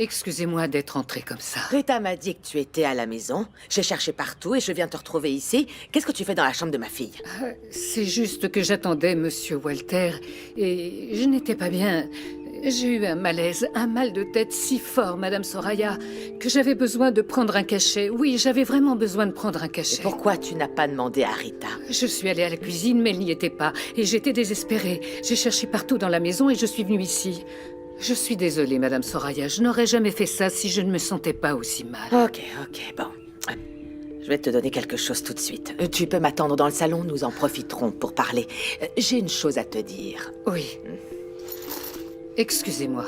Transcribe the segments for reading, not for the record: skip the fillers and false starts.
Excusez-moi d'être entrée comme ça. Rita m'a dit que tu étais à la maison. J'ai cherché partout et je viens te retrouver ici. Qu'est-ce que tu fais dans la chambre de ma fille? C'est juste que j'attendais Monsieur Walter et je n'étais pas bien. J'ai eu un malaise, un mal de tête si fort, Madame Soraya, que j'avais besoin de prendre un cachet. Oui, j'avais vraiment besoin de prendre un Et cachet. pourquoi tu n'as pas demandé à Rita? Je suis allée à la cuisine, mais elle n'y était pas. Et j'étais désespérée. J'ai cherché partout dans la maison et je suis venue ici. Je suis désolée, Madame Soraya. Je n'aurais jamais fait ça si je ne me sentais pas aussi mal. Ok, bon. Je vais te donner quelque chose tout de suite. Tu peux m'attendre dans le salon, nous en profiterons pour parler. J'ai une chose à te dire. Oui. Excusez-moi.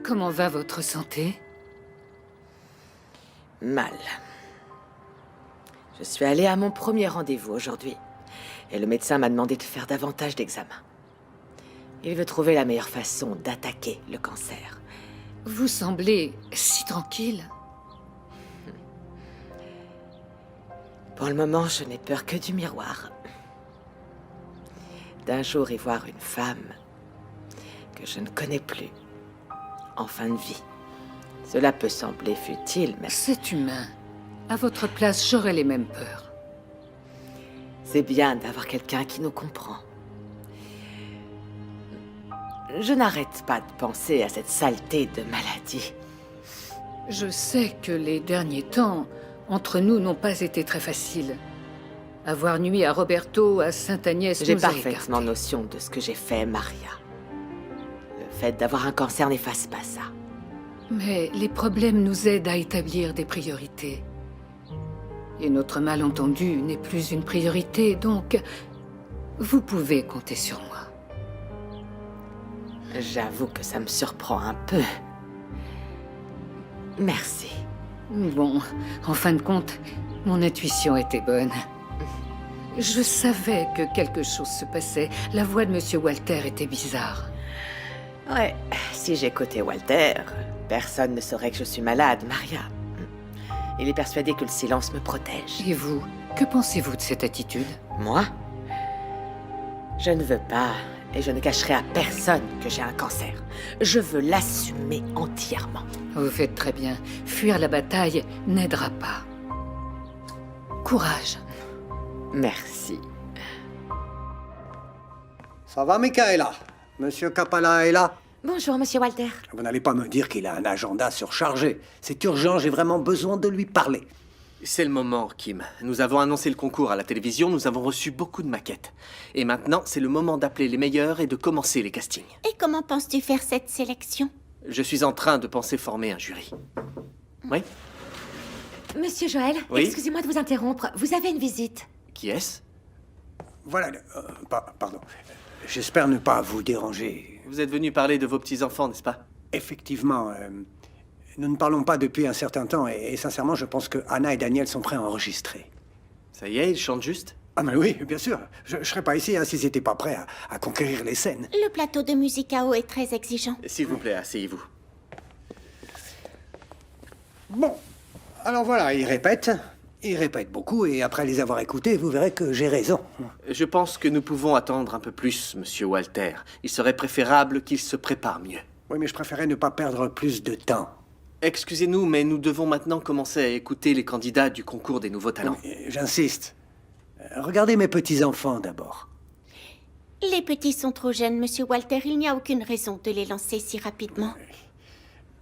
Comment va votre santé? Mal. Je suis allée à mon premier rendez-vous aujourd'hui. Et le médecin m'a demandé de faire davantage d'examens. Il veut trouver la meilleure façon d'attaquer le cancer. Vous semblez si tranquille. Pour le moment, je n'ai peur que du miroir. D'un jour y voir une femme que je ne connais plus en fin de vie. Cela peut sembler futile, mais C'est humain. À votre place, j'aurais les mêmes peurs. c'est bien d'avoir quelqu'un qui nous comprend. Je n'arrête pas de penser à cette saleté de maladie. Je sais que les derniers temps, entre nous, n'ont pas été très faciles. Avoir nuit à Roberto, à Sainte-Agnès, J'ai nous a parfaitement écartés. notion de ce que j'ai fait, Maria. Le fait d'avoir un cancer n'efface pas ça. Mais les problèmes nous aident à établir des priorités. Et notre malentendu n'est plus une priorité, donc vous pouvez compter sur moi. J'avoue que ça me surprend un peu. Merci. Bon, en fin de compte, mon intuition était bonne. Je savais que quelque chose se passait. La voix de Monsieur Walter était bizarre. Ouais, si j'écoutais Walter, personne ne saurait que je suis malade, Maria. Il est persuadé que le silence me protège. Et vous, que pensez-vous de cette attitude? Moi? Je ne veux pas, et je ne cacherai à personne que j'ai un cancer. Je veux l'assumer entièrement. Vous faites très bien. Fuir la bataille n'aidera pas. Courage. Merci. Ça va, Michaela? Monsieur Capala est là? Bonjour, Monsieur Walter. Vous n'allez pas me dire qu'il a un agenda surchargé. C'est urgent, j'ai vraiment besoin de lui parler. C'est le moment, Kim. Nous avons annoncé le concours à la télévision, nous avons reçu beaucoup de maquettes. Et maintenant, c'est le moment d'appeler les meilleurs et de commencer les castings. Et comment penses-tu faire cette sélection? Je suis en train de penser former un jury. Oui? Monsieur Joël, Oui? excusez-moi de vous interrompre. Vous avez une visite. Qui est-ce? Voilà, pardon. J'espère ne pas vous déranger. Vous êtes venu parler de vos petits-enfants, n'est-ce pas? Effectivement, nous ne parlons pas depuis un certain temps et sincèrement, je pense que Anna et Daniel sont prêts à enregistrer. Ça y est, ils chantent juste? Ah, mais oui, bien sûr. Je serais pas ici s'ils n'étaient pas prêts à conquérir les scènes. Le plateau de musique à eau est très exigeant. S'il vous plaît, asseyez-vous. Bon, alors voilà, ils répètent. Ils répètent beaucoup et après les avoir écoutés, vous verrez que j'ai raison. Je pense que nous pouvons attendre un peu plus, Monsieur Walter. Il serait préférable qu'il se prépare mieux. Oui, mais je préférais ne pas perdre plus de temps. Excusez-nous, mais nous devons maintenant commencer à écouter les candidats du concours des nouveaux talents. J'insiste. Regardez mes petits-enfants d'abord. Les petits sont trop jeunes, Monsieur Walter. Il n'y a aucune raison de les lancer si rapidement.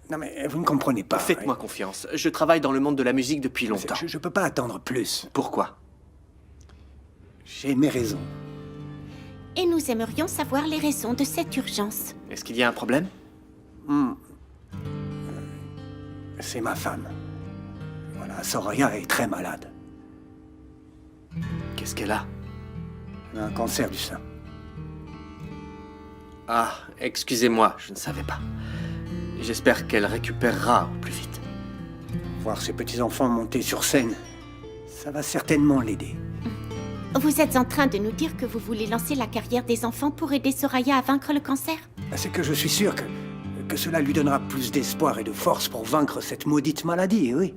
Non, mais vous ne comprenez pas. Faites-moi confiance. Je travaille dans le monde de la musique depuis longtemps. Je peux pas attendre plus. Pourquoi? J'ai mes raisons. Et nous aimerions savoir les raisons de cette urgence. Est-ce qu'il y a un problème? C'est ma femme. Voilà, Soraya est très malade. Qu'est-ce qu'elle a? Elle a un cancer du sein. Ah, excusez-moi, je ne savais pas. J'espère qu'elle récupérera au plus vite. Voir ses petits-enfants monter sur scène, ça va certainement l'aider. Vous êtes en train de nous dire que vous voulez lancer la carrière des enfants pour aider Soraya à vaincre le cancer? C'est que je suis sûr que cela lui donnera plus d'espoir et de force pour vaincre cette maudite maladie, oui.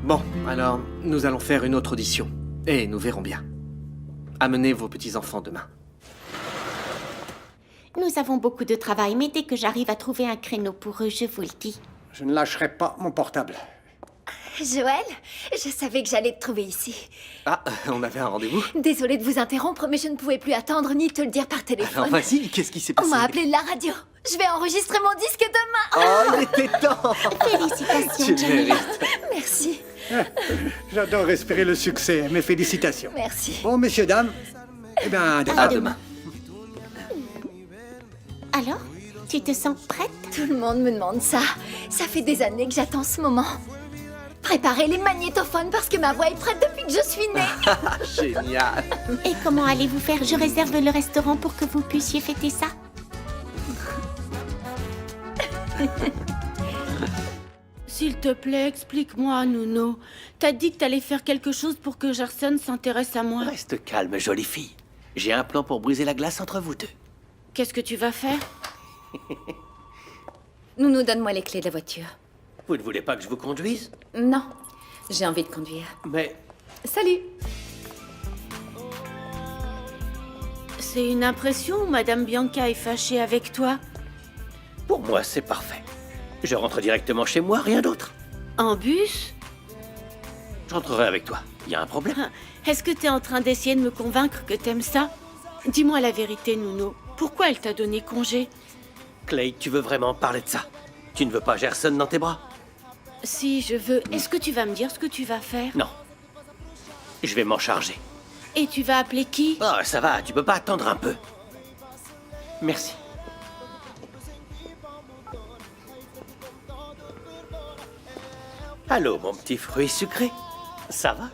Bon, alors, nous allons faire une autre audition. Et nous verrons bien. amenez vos petits-enfants demain. Nous avons beaucoup de travail, mais dès que j'arrive à trouver un créneau pour eux, je vous le dis. Je ne lâcherai pas mon portable. Joël, je savais que j'allais te trouver ici. Ah, on avait un rendez-vous? Désolée de vous interrompre, mais je ne pouvais plus attendre ni te le dire par téléphone. Alors vas-y, qu'est-ce qui s'est On passé? m'a appelé de la radio. Je vais enregistrer mon disque demain. Oh, il était temps! Félicitations, Tu Johnny. mérites. Merci, J'adore espérer le succès. Mes félicitations. merci. Bon, messieurs, dames, eh bien, à demain. À demain. Alors, tu te sens prête? Tout le monde me demande ça. Ça fait des années que j'attends ce moment. Préparez les magnétophones parce que ma voix est prête depuis que je suis née. Génial! Et comment allez-vous faire? Je réserve le restaurant pour que vous puissiez fêter ça. S'il te plaît, explique-moi, Nuno. T'as dit que t'allais faire quelque chose pour que Gerson s'intéresse à moi. Reste calme, jolie fille. J'ai un plan pour briser la glace entre vous deux. Qu'est-ce que tu vas faire? Nounou, donne-moi les clés de la voiture. Vous ne voulez pas que je vous conduise? Non, j'ai envie de conduire. Mais Salut. C'est une impression ou Madame Bianca est fâchée avec toi? pour moi, c'est parfait. Je rentre directement chez moi, rien d'autre. En bus? Je rentrerai avec toi. Y a un problème? Ah, est-ce que t'es en train d'essayer de me convaincre que t'aimes ça? Dis-moi la vérité, Nuno. Pourquoi elle t'a donné congé? Clay, tu veux vraiment parler de ça? Tu ne veux pas Gerson dans tes bras? Si, je veux. Est-ce que tu vas me dire ce que tu vas faire? Non. Je vais m'en charger. Et tu vas appeler qui? Oh, ça va, tu peux pas attendre un peu. Merci. Allô, mon petit fruit sucré. Ça va?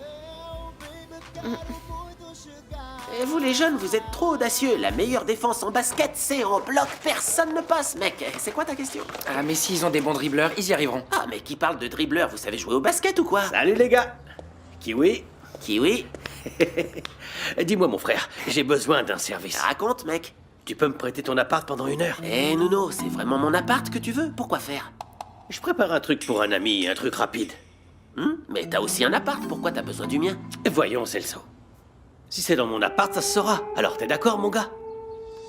Et vous, les jeunes, vous êtes trop audacieux. La meilleure défense en basket, c'est en bloc. Personne ne passe, mec. C'est quoi ta question? Ah, mais s'ils ont des bons dribbleurs, ils y arriveront. Ah, mais qui parle de dribbleur? Vous savez jouer au basket ou quoi? Salut, les gars. Kiwi. Kiwi. Dis-moi, mon frère, j'ai besoin d'un service. Raconte, mec. Tu peux me prêter ton appart pendant 1 heure? Eh, Nuno, c'est vraiment mon appart que tu veux? Pourquoi faire? Je prépare un truc pour un ami, un truc rapide. Mais t'as aussi un appart, pourquoi t'as besoin du mien? Voyons, Celso. Si c'est dans mon appart, ça se saura. Alors t'es d'accord, mon gars?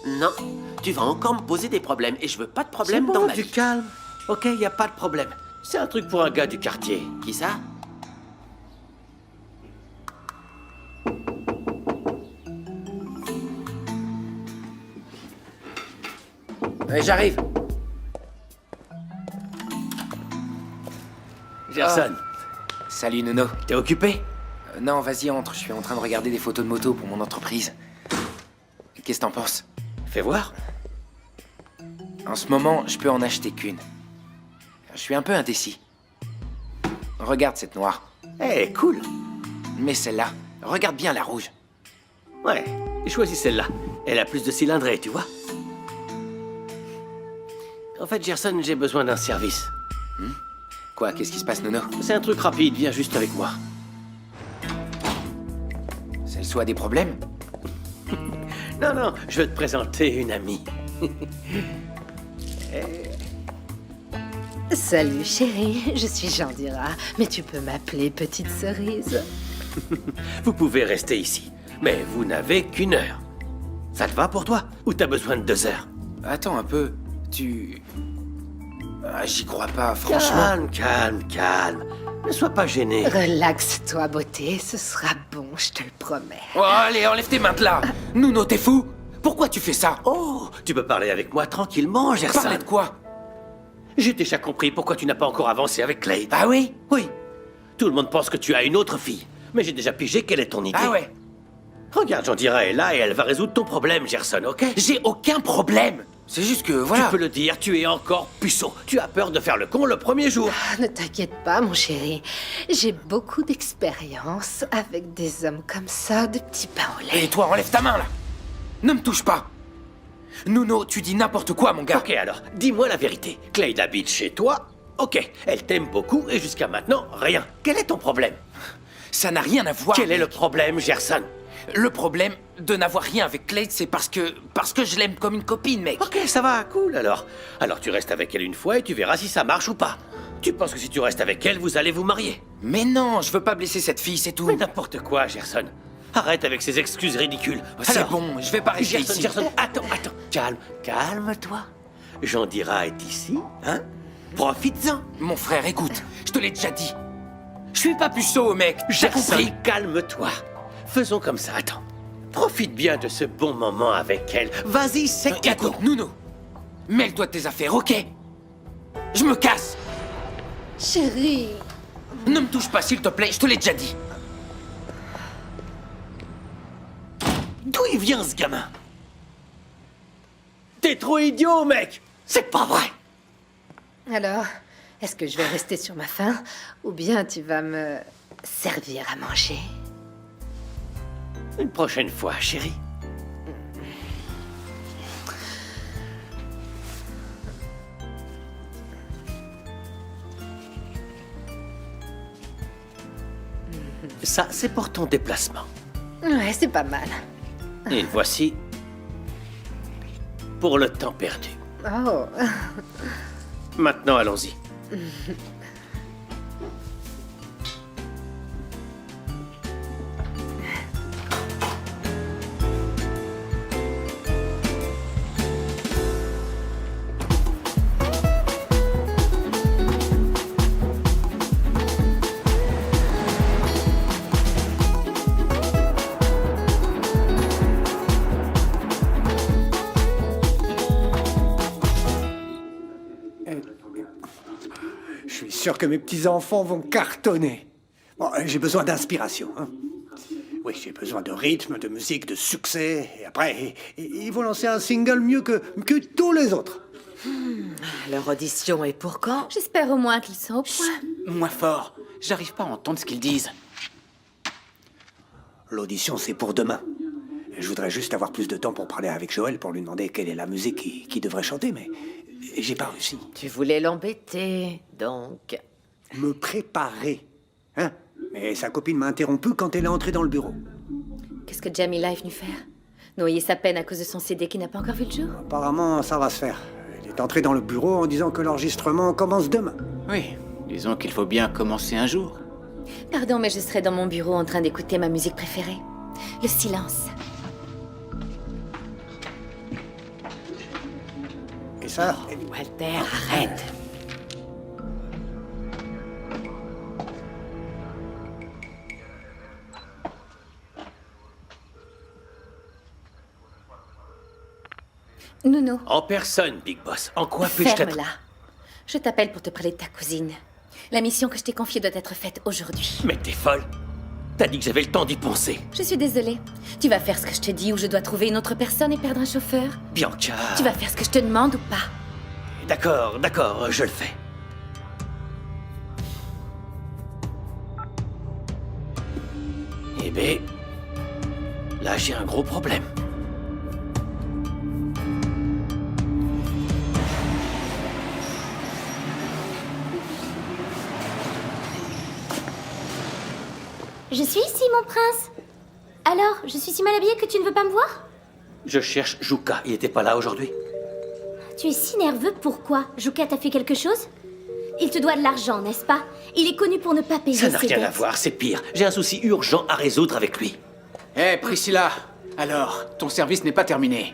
Non, tu vas encore me poser des problèmes et je veux pas de problème dans ma vie. Du calme. Ok, y a pas de problème. C'est un truc pour un gars du quartier. Qui ça? J'arrive. Gerson, Salut, Nono. t'es occupé? Non, vas-y, entre. Je suis en train de regarder des photos de moto pour mon entreprise. Qu'est-ce que t'en penses? Fais voir. En ce moment, je peux en acheter qu'une. Je suis un peu indécis. Regarde cette noire. Eh, cool. Mais celle-là, regarde bien la rouge. Ouais, choisis celle-là. Elle a plus de cylindrée, tu vois. En fait, Gerson, j'ai besoin d'un service. Quoi, qu'est-ce qui se passe, Nono? C'est un truc rapide, viens juste avec moi. Celso a des problèmes? Non, non, je veux te présenter une amie. Salut chérie, je suis Jandira, mais tu peux m'appeler petite cerise. Vous pouvez rester ici, mais vous n'avez qu'1 heure. Ça te va pour toi? Ou t'as besoin de 2 heures? Attends un peu, tu... Ah, j'y crois pas, franchement. Calme, calme, calme. Ne sois pas gêné. Relaxe-toi, beauté, ce sera bon, je te le promets. Oh, allez, enlève tes mains de là. Nuno, t'es fou? Pourquoi tu fais ça? Oh, tu peux parler avec moi tranquillement, Gerson. Parler de quoi? J'ai déjà compris pourquoi tu n'as pas encore avancé avec Clay. Ah oui? Oui. Tout le monde pense que tu as une autre fille. Mais j'ai déjà pigé quelle est ton idée. Ah ouais? Regarde, Jandira est là et elle va résoudre ton problème, Gerson, ok? J'ai aucun problème. C'est juste que, voilà. Tu peux le dire, tu es encore puceau. Tu as peur de faire le con le premier jour. Ne t'inquiète pas, mon chéri. J'ai beaucoup d'expérience avec des hommes comme ça, de petits pains au lait. Et toi, enlève ta main, là. Ne me touche pas. Nuno, tu dis n'importe quoi, mon gars. Ok, alors, dis-moi la vérité. Clay habite chez toi. Ok, elle t'aime beaucoup et jusqu'à maintenant, rien. Quel est ton problème? Ça n'a rien à voir. Quel est le problème, Gerson? Le problème de n'avoir rien avec Clay, c'est parce que je l'aime comme une copine, mec. Ok, ça va, cool alors. Alors tu restes avec elle une fois et tu verras si ça marche ou pas. Tu penses que si tu restes avec elle, vous allez vous marier? Mais non, je veux pas blesser cette fille, c'est tout. Mais n'importe quoi, Gerson. Arrête avec ces excuses ridicules. C'est Alors, bon, je vais pas rester Gerson, ici. Gerson, attends. Calme-toi. Jean Dira est ici, hein? Profites-en. Mon frère, écoute, je te l'ai déjà dit. Je suis pas puceau, mec. T'as Gerson, compris? calme-toi. Faisons comme ça, attends. Profite bien de ce bon moment avec elle. Vas-y, c'est cadeau. Écoute, Nuno, mêle-toi de tes affaires, ok? Je me casse. Chérie. Ne me touche pas, s'il te plaît, je te l'ai déjà dit. D'où il vient, ce gamin? T'es trop idiot, mec! C'est pas vrai! Alors, est-ce que je vais rester sur ma faim ou bien tu vas me servir à manger? Une prochaine fois, chérie. Ça, c'est pour ton déplacement. Ouais, c'est pas mal. Et voici pour le temps perdu. Oh. Maintenant, allons-y. Je suis sûr que mes petits-enfants vont cartonner. Bon, j'ai besoin d'inspiration. Hein. Oui, j'ai besoin de rythme, de musique, de succès. Et après, ils vont lancer un single mieux que tous les autres. Leur audition est pour quand? J'espère au moins qu'ils sont au point. Moins fort. J'arrive pas à entendre ce qu'ils disent. L'audition, c'est pour demain. Je voudrais juste avoir plus de temps pour parler avec Joël, pour lui demander quelle est la musique qui devrait chanter, mais j'ai pas réussi. Tu voulais l'embêter, donc... Me préparer. Hein? Mais sa copine m'a interrompu quand elle est entrée dans le bureau. Qu'est-ce que Jamila est venue faire? Noyer sa peine à cause de son CD qui n'a pas encore vu le jour? Apparemment, ça va se faire. Elle est entrée dans le bureau en disant que l'enregistrement commence demain. Oui, disons qu'il faut bien commencer un jour. Pardon, mais je serai dans mon bureau en train d'écouter ma musique préférée. Le silence. Et ça, Walter, arrête. Nounou, En personne, Big Boss. En quoi puis-je t'être... ferme-la. Je t'appelle pour te parler de ta cousine. La mission que je t'ai confiée doit être faite aujourd'hui. Mais t'es folle. T'as dit que j'avais le temps d'y penser. Je suis désolée. Tu vas faire ce que je te dis ou je dois trouver une autre personne et perdre un chauffeur? Bianca... Tu vas faire ce que je te demande ou pas? D'accord, je le fais. Eh ben... Là, j'ai un gros problème. Je suis ici, mon prince. Alors, je suis si mal habillée que tu ne veux pas me voir? Je cherche Juka. Il était pas là aujourd'hui? Tu es si nerveux, pourquoi? Juka t'a fait quelque chose? Il te doit de l'argent, n'est-ce pas? Il est connu pour ne pas payer Ça n'a ses rien à dettes. voir, c'est pire. J'ai un souci urgent à résoudre avec lui. Hé, Priscilla. Alors, ton service n'est pas terminé.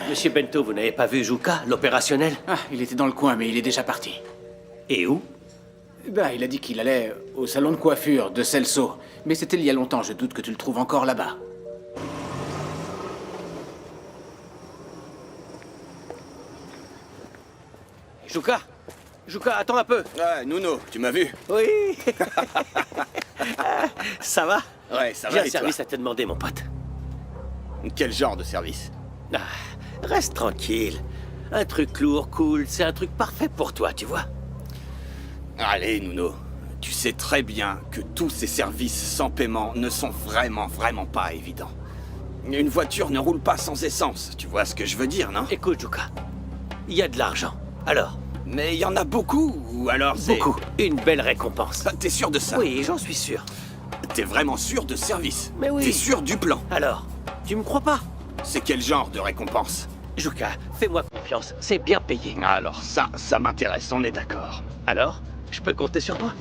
Monsieur Bento, vous n'avez pas vu Juka, l'opérationnel? Ah, il était dans le coin, mais il est déjà parti. Et où? Ben, il a dit qu'il allait au salon de coiffure de Celso. Mais c'était il y a longtemps, je doute que tu le trouves encore là-bas. Juka! Juka, attends un peu. Ouais, Nuno, tu m'as vu? Oui. Ça va? Ouais, ça J'ai va un et toi? service à te demander, mon pote. Quel genre de service? Ah, reste tranquille. Un truc lourd, cool, c'est un truc parfait pour toi, tu vois. Allez, Nuno. Tu sais très bien que tous ces services sans paiement ne sont vraiment pas évidents. Une voiture ne roule pas sans essence, tu vois ce que je veux dire, non? Écoute, Juka, il y a de l'argent. Alors? Mais il y en a beaucoup, ou alors c'est... Beaucoup. Une belle récompense. T'es sûr de ça? Oui, j'en suis sûr. T'es vraiment sûr de service? Mais oui. T'es sûr du plan? Alors? Tu me crois pas? C'est quel genre de récompense? Juka, fais-moi confiance, c'est bien payé. Alors ça m'intéresse, on est d'accord. Alors? Je peux compter sur toi?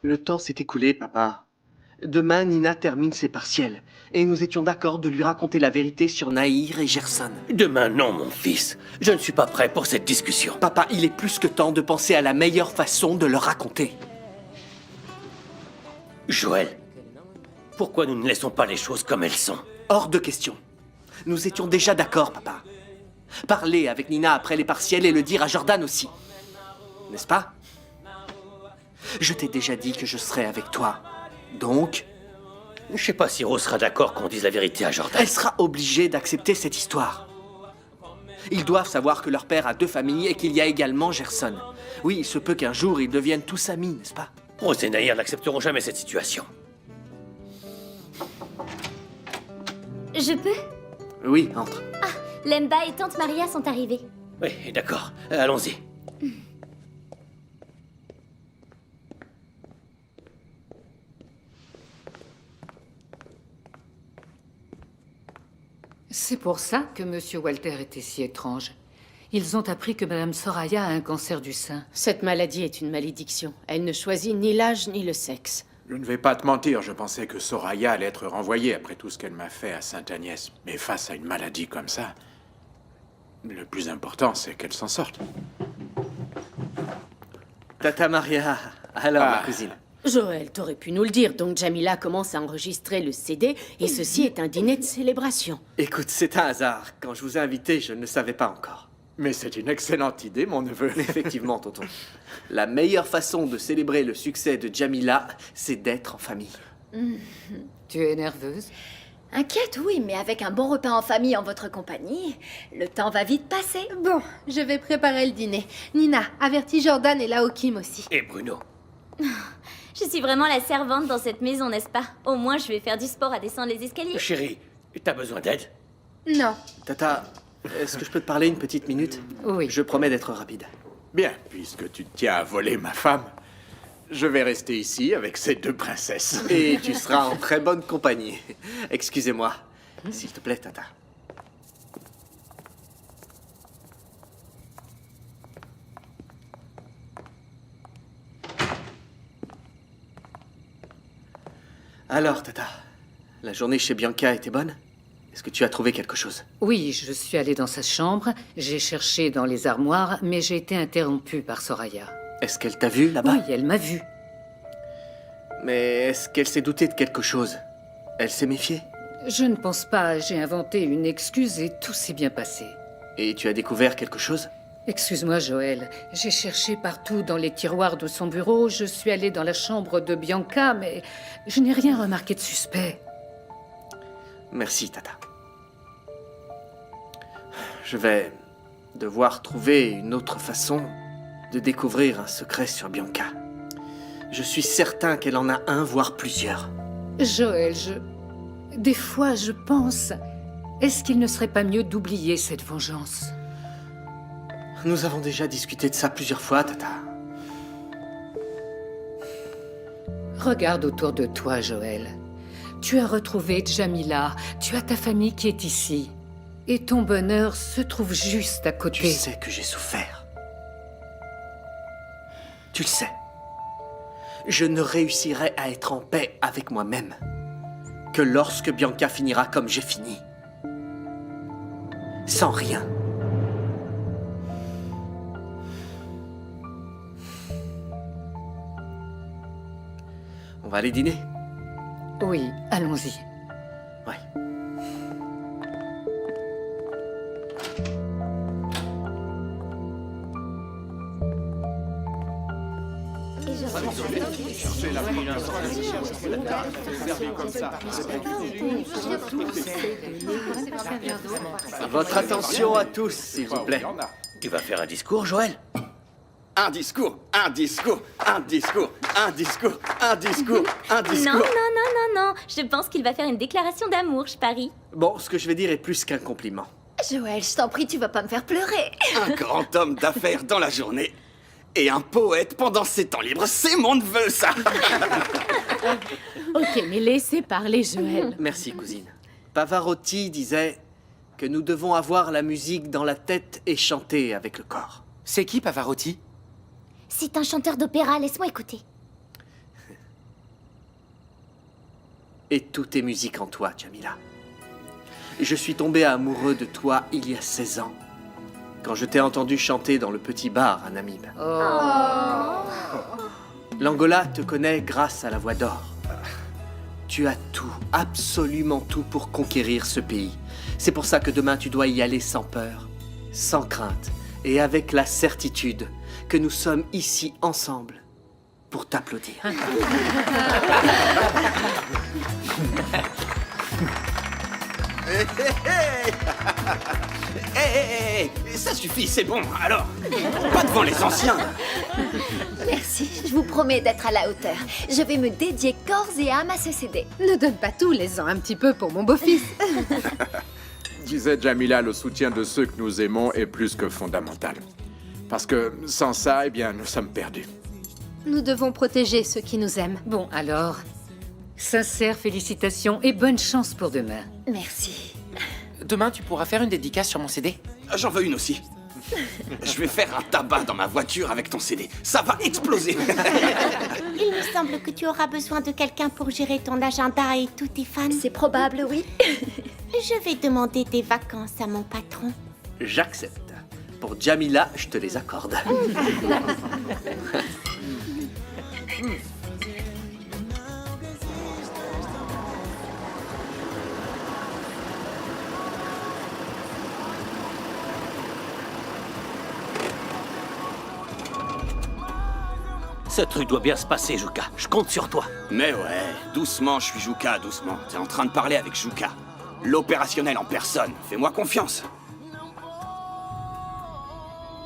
Le temps s'est écoulé, papa. Demain, Nina termine ses partiels. Et nous étions d'accord de lui raconter la vérité sur Nahir et Gerson. Demain, non, mon fils. Je ne suis pas prêt pour cette discussion. Papa, il est plus que temps de penser à la meilleure façon de leur raconter. Joël, pourquoi nous ne laissons pas les choses comme elles sont? Hors de question. Nous étions déjà d'accord, papa. Parler avec Nina après les partiels et le dire à Jordan aussi. N'est-ce pas? Je t'ai déjà dit que je serais avec toi. Donc, Je sais pas si Rose sera d'accord qu'on dise la vérité à Jordan. elle sera obligée d'accepter cette histoire. Ils doivent savoir que leur père a 2 familles et qu'il y a également Gerson. Oui, il se peut qu'un jour ils deviennent tous amis, n'est-ce pas? Rose et Nahir n'accepteront jamais cette situation. Je peux? Oui, entre. Lemba et Tante Maria sont arrivées. Oui, d'accord. Allons-y. C'est pour ça que Monsieur Walter était si étrange. Ils ont appris que Madame Soraya a un cancer du sein. Cette maladie est une malédiction. Elle ne choisit ni l'âge ni le sexe. Je ne vais pas te mentir, je pensais que Soraya allait être renvoyée après tout ce qu'elle m'a fait à Sainte-Agnès. Mais face à une maladie comme ça, le plus important, c'est qu'elle s'en sorte. Tata Maria, alors ma cousine. Joël, t'aurais pu nous le dire, donc Jamila commence à enregistrer le CD, et ceci est un dîner de célébration. Écoute, c'est un hasard. Quand je vous ai invité, je ne le savais pas encore. Mais c'est une excellente idée, mon neveu. Effectivement, tonton. La meilleure façon de célébrer le succès de Jamila, c'est d'être en famille. Tu es nerveuse? Inquiète, oui, mais avec un bon repas en famille en votre compagnie, le temps va vite passer. Bon, je vais préparer le dîner. Nina, avertis Jordan et Laokim aussi. Et Bruno. Je suis vraiment la servante dans cette maison, n'est-ce pas? Au moins, je vais faire du sport à descendre les escaliers. Chérie, t'as besoin d'aide? Non. Tata, est-ce que je peux te parler une petite minute? Oui. Je promets d'être rapide. Bien, puisque tu te tiens à voler ma femme, je vais rester ici avec ces 2 princesses. Et tu seras en très bonne compagnie. Excusez-moi. S'il te plaît, Tata. Alors, Tata, la journée chez Bianca était bonne? Est-ce que tu as trouvé quelque chose? Oui, je suis allée dans sa chambre, j'ai cherché dans les armoires, mais j'ai été interrompue par Soraya. Est-ce qu'elle t'a vu là-bas? Oui, elle m'a vue. Mais est-ce qu'elle s'est doutée de quelque chose? Elle s'est méfiée? Je ne pense pas, j'ai inventé une excuse et tout s'est bien passé. Et tu as découvert quelque chose? Excuse-moi, Joël, j'ai cherché partout dans les tiroirs de son bureau, je suis allée dans la chambre de Bianca, mais je n'ai rien remarqué de suspect. Merci, Tata. Je vais devoir trouver une autre façon de découvrir un secret sur Bianca. Je suis certain qu'elle en a un, voire plusieurs. Joël, des fois, je pense... Est-ce qu'il ne serait pas mieux d'oublier cette vengeance? Nous avons déjà discuté de ça plusieurs fois, Tata. Regarde autour de toi, Joël. Tu as retrouvé Jamila, tu as ta famille qui est ici. Et ton bonheur se trouve juste à côté. Tu sais que j'ai souffert. Tu le sais. Je ne réussirai à être en paix avec moi-même que lorsque Bianca finira comme j'ai fini. Sans rien. On va aller dîner? Oui, allons-y. Ouais. Votre attention à tous, s'il vous plaît. Tu vas faire un discours, Joël? Un discours, un discours, un discours, un discours, un discours, un discours. Non, non, non, non, non. Je pense qu'il va faire une déclaration d'amour, je parie. Bon, ce que je vais dire est plus qu'un compliment. Joël, je t'en prie, tu vas pas me faire pleurer. Un grand homme d'affaires dans la journée et un poète pendant ses temps libres. C'est mon neveu, ça. Ok, mais laissez parler Joël. Merci, cousine. Pavarotti disait que nous devons avoir la musique dans la tête et chanter avec le corps. C'est qui Pavarotti? C'est un chanteur d'opéra, laisse-moi écouter. Et tout est musique en toi, Jamila. Je suis tombé amoureux de toi il y a 16 ans, quand je t'ai entendu chanter dans le petit bar à Namib. L'Angola te connaît grâce à la Voix d'Or. Tu as tout, absolument tout pour conquérir ce pays. C'est pour ça que demain tu dois y aller sans peur, sans crainte et avec la certitude que nous sommes ici ensemble pour t'applaudir. Hé, ça suffit, c'est bon, alors. Pas devant les anciens. Merci, je vous promets d'être à la hauteur. Je vais me dédier corps et âme à ce CD. Ne donne pas tout, laisse-en un petit peu pour mon beau-fils. Disait Jamila, le soutien de ceux que nous aimons est plus que fondamental. Parce que sans ça, eh bien, nous sommes perdus. Nous devons protéger ceux qui nous aiment. Bon, alors, sincères félicitations et bonne chance pour demain. Merci. Demain, tu pourras faire une dédicace sur mon CD. J'en veux une aussi. Je vais faire un tabac dans ma voiture avec ton CD. Ça va exploser. Il me semble que tu auras besoin de quelqu'un pour gérer ton agenda et tous tes fans. C'est probable, oui. Je vais demander des vacances à mon patron. J'accepte. Pour Jamila, je te les accorde. Ce truc doit bien se passer, Juka. Je compte sur toi. Mais ouais, doucement, je suis Juka, doucement. T'es en train de parler avec Juka. L'opérationnel en personne. Fais-moi confiance.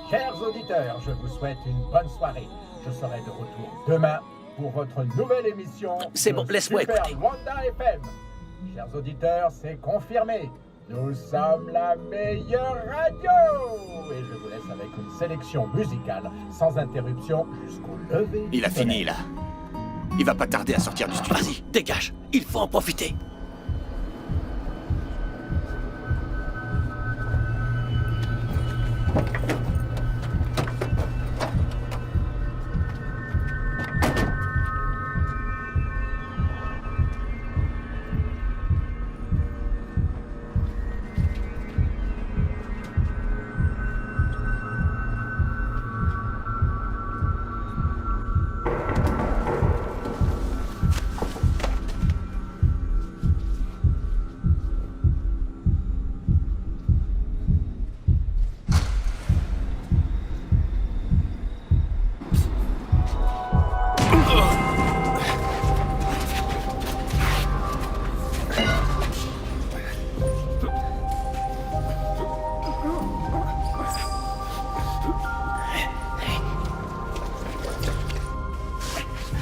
Chers auditeurs, je vous souhaite une bonne soirée. Je serai de retour demain pour votre nouvelle émission. C'est bon, laisse-moi Super écouter. Wanda FM. Chers auditeurs, c'est confirmé. Nous sommes la meilleure radio. Et je vous laisse avec une sélection musicale sans interruption jusqu'au lever. Il a fini, là. Il va pas tarder à sortir du studio. Vas-y, dégage. Il faut en profiter.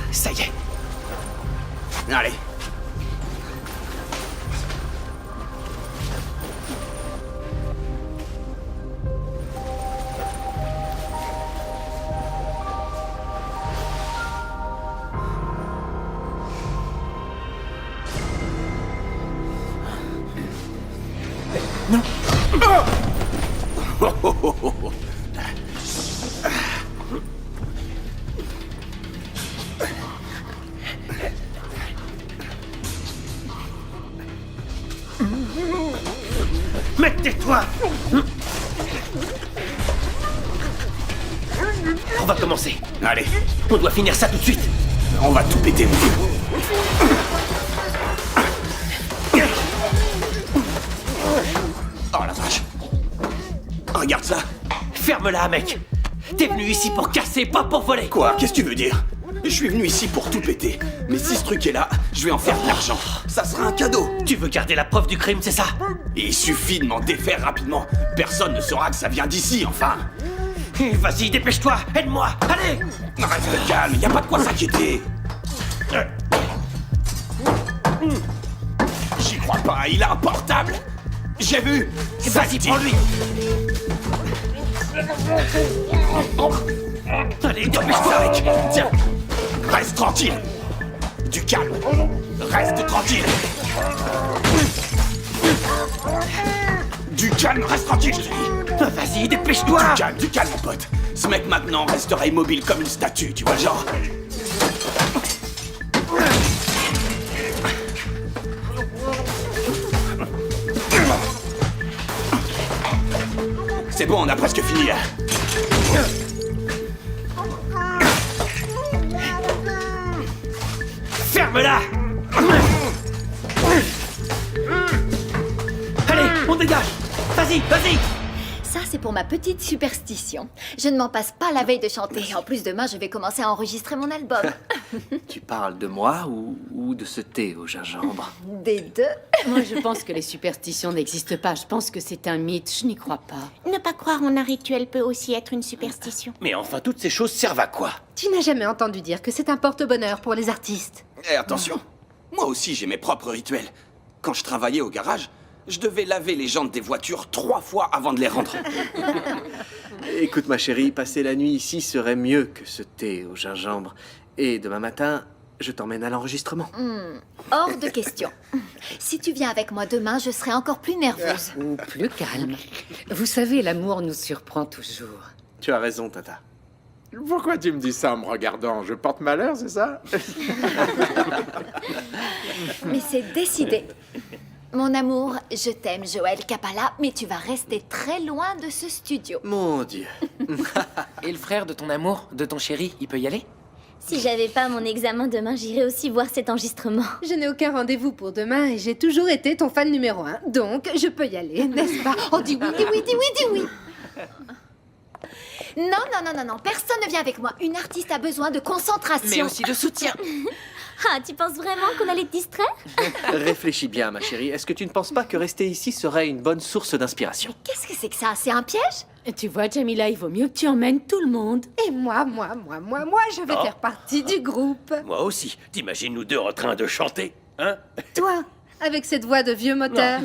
Ça y est. Allez. Non. Mec, tais-toi. On va commencer. Allez. On doit finir ça tout de suite. On va tout péter, mon vieux. Oh la vache. Regarde ça. Ferme-la, mec. T'es venu ici pour casser, pas pour voler. Quoi? Qu'est-ce que tu veux dire? Je suis venu ici pour tout péter. Mais si ce truc est là, je vais en faire de l'argent. Ça sera un cadeau. Tu veux garder la preuve du crime, c'est ça? Il suffit de m'en défaire rapidement. Personne ne saura que ça vient d'ici, enfin. Vas-y, dépêche-toi, aide-moi, allez. Reste calme, y a pas de quoi s'inquiéter. J'y crois pas, il a un portable. J'ai vu. Vas-y, prends-lui. Allez, dépêche-toi, mec. Tiens. Reste tranquille. Du calme. Reste tranquille. Du calme, reste tranquille, je te dis. Vas-y, dépêche-toi. Du calme, mon pote. Ce mec maintenant restera immobile comme une statue, tu vois le genre. C'est bon, on a presque fini là. Ferme-la! Allez, on dégage! Vas-y, vas-y! Ça, c'est pour ma petite superstition. Je ne m'en passe pas la veille de chanter. En plus, demain, je vais commencer à enregistrer mon album. Tu parles de moi ou de ce thé au gingembre? Des deux. Moi, je pense que les superstitions n'existent pas. Je pense que c'est un mythe. Je n'y crois pas. Ne pas croire en un rituel peut aussi être une superstition. Mais enfin, toutes ces choses servent à quoi? Tu n'as jamais entendu dire que c'est un porte-bonheur pour les artistes. Et attention, moi aussi j'ai mes propres rituels. Quand je travaillais au garage, je devais laver les jantes des voitures 3 fois avant de les rendre. Écoute ma chérie, passer la nuit ici serait mieux que ce thé au gingembre. Et demain matin, je t'emmène à l'enregistrement. Hors de question. Si tu viens avec moi demain, je serai encore plus nerveuse. Ou plus calme. Vous savez, l'amour nous surprend toujours. Tu as raison, Tata. Pourquoi tu me dis ça en me regardant? Je porte malheur, c'est ça? Mais c'est décidé. Mon amour, je t'aime, Joël Capalla, mais tu vas rester très loin de ce studio. Mon Dieu. Et le frère de ton amour, de ton chéri, il peut y aller? Si j'avais pas mon examen demain, j'irais aussi voir cet enregistrement. Je n'ai aucun rendez-vous pour demain et j'ai toujours été ton fan numéro 1. Donc, je peux y aller, n'est-ce pas? Oh, dis oui, dis oui, dis oui, dis oui. Non, personne ne vient avec moi. Une artiste a besoin de concentration. Mais aussi de soutien. Ah, tu penses vraiment qu'on allait te distraire? Réfléchis bien, ma chérie. Est-ce que tu ne penses pas que rester ici serait une bonne source d'inspiration? Qu'est-ce que c'est que ça? C'est un piège? Et tu vois, Jamila, il vaut mieux que tu emmènes tout le monde. Et moi, je vais faire partie du groupe. Moi aussi. T'imagines nous deux en train de chanter, hein? Toi, avec cette voix de vieux moteur.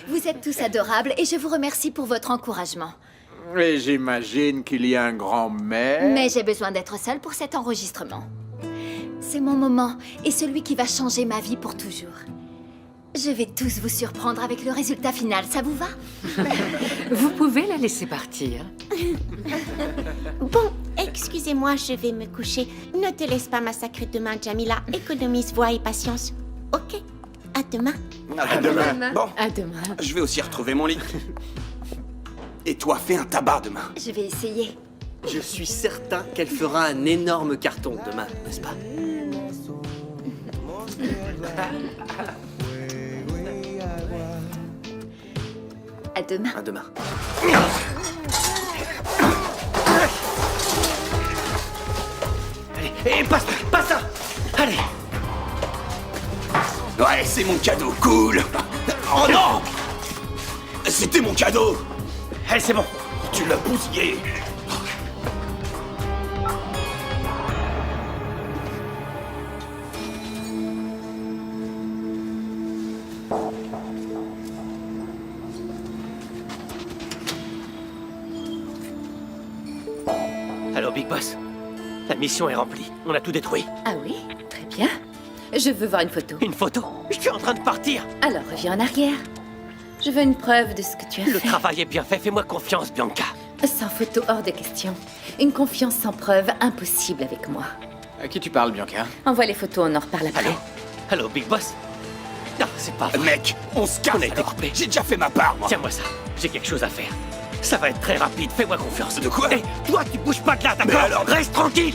Vous êtes tous adorables et je vous remercie pour votre encouragement. Et j'imagine qu'il y a un grand mais... Mais j'ai besoin d'être seule pour cet enregistrement. C'est mon moment et celui qui va changer ma vie pour toujours. Je vais tous vous surprendre avec le résultat final, ça vous va? Vous pouvez la laisser partir. Bon, excusez-moi, je vais me coucher. Ne te laisse pas massacrer demain, Jamila. Économise voix et patience. Ok, à demain. À demain. Bon, À demain. je vais aussi retrouver mon lit. Et toi, fais un tabac demain. Je vais essayer. Je suis certain qu'elle fera un énorme carton demain, n'est-ce pas? À demain. À demain. Allez, et passe ça! Allez! Ouais, c'est mon cadeau, cool. Oh non! C'était mon cadeau. Allez, c'est bon. Tu l'as bousillé. Alors, Big Boss, la mission est remplie. On a tout détruit. Ah oui? Très bien. Je veux voir une photo. Une photo? Je suis en train de partir. Alors, reviens en arrière. Je veux une preuve de ce que tu as Le fait. travail est bien fait. Fais-moi confiance, Bianca. Sans photo, hors de question. Une confiance sans preuve, impossible avec moi. À qui tu parles, Bianca? Envoie les photos, on en reparle après. Allô, Big Boss? Non, c'est pas vrai. Mec, on se casse. On a été coupé. J'ai déjà fait ma part, moi. Tiens-moi ça. J'ai quelque chose à faire. Ça va être très rapide. Fais-moi confiance. De quoi? Hé, toi, tu bouges pas de là, Mais d'accord? alors? Reste tranquille.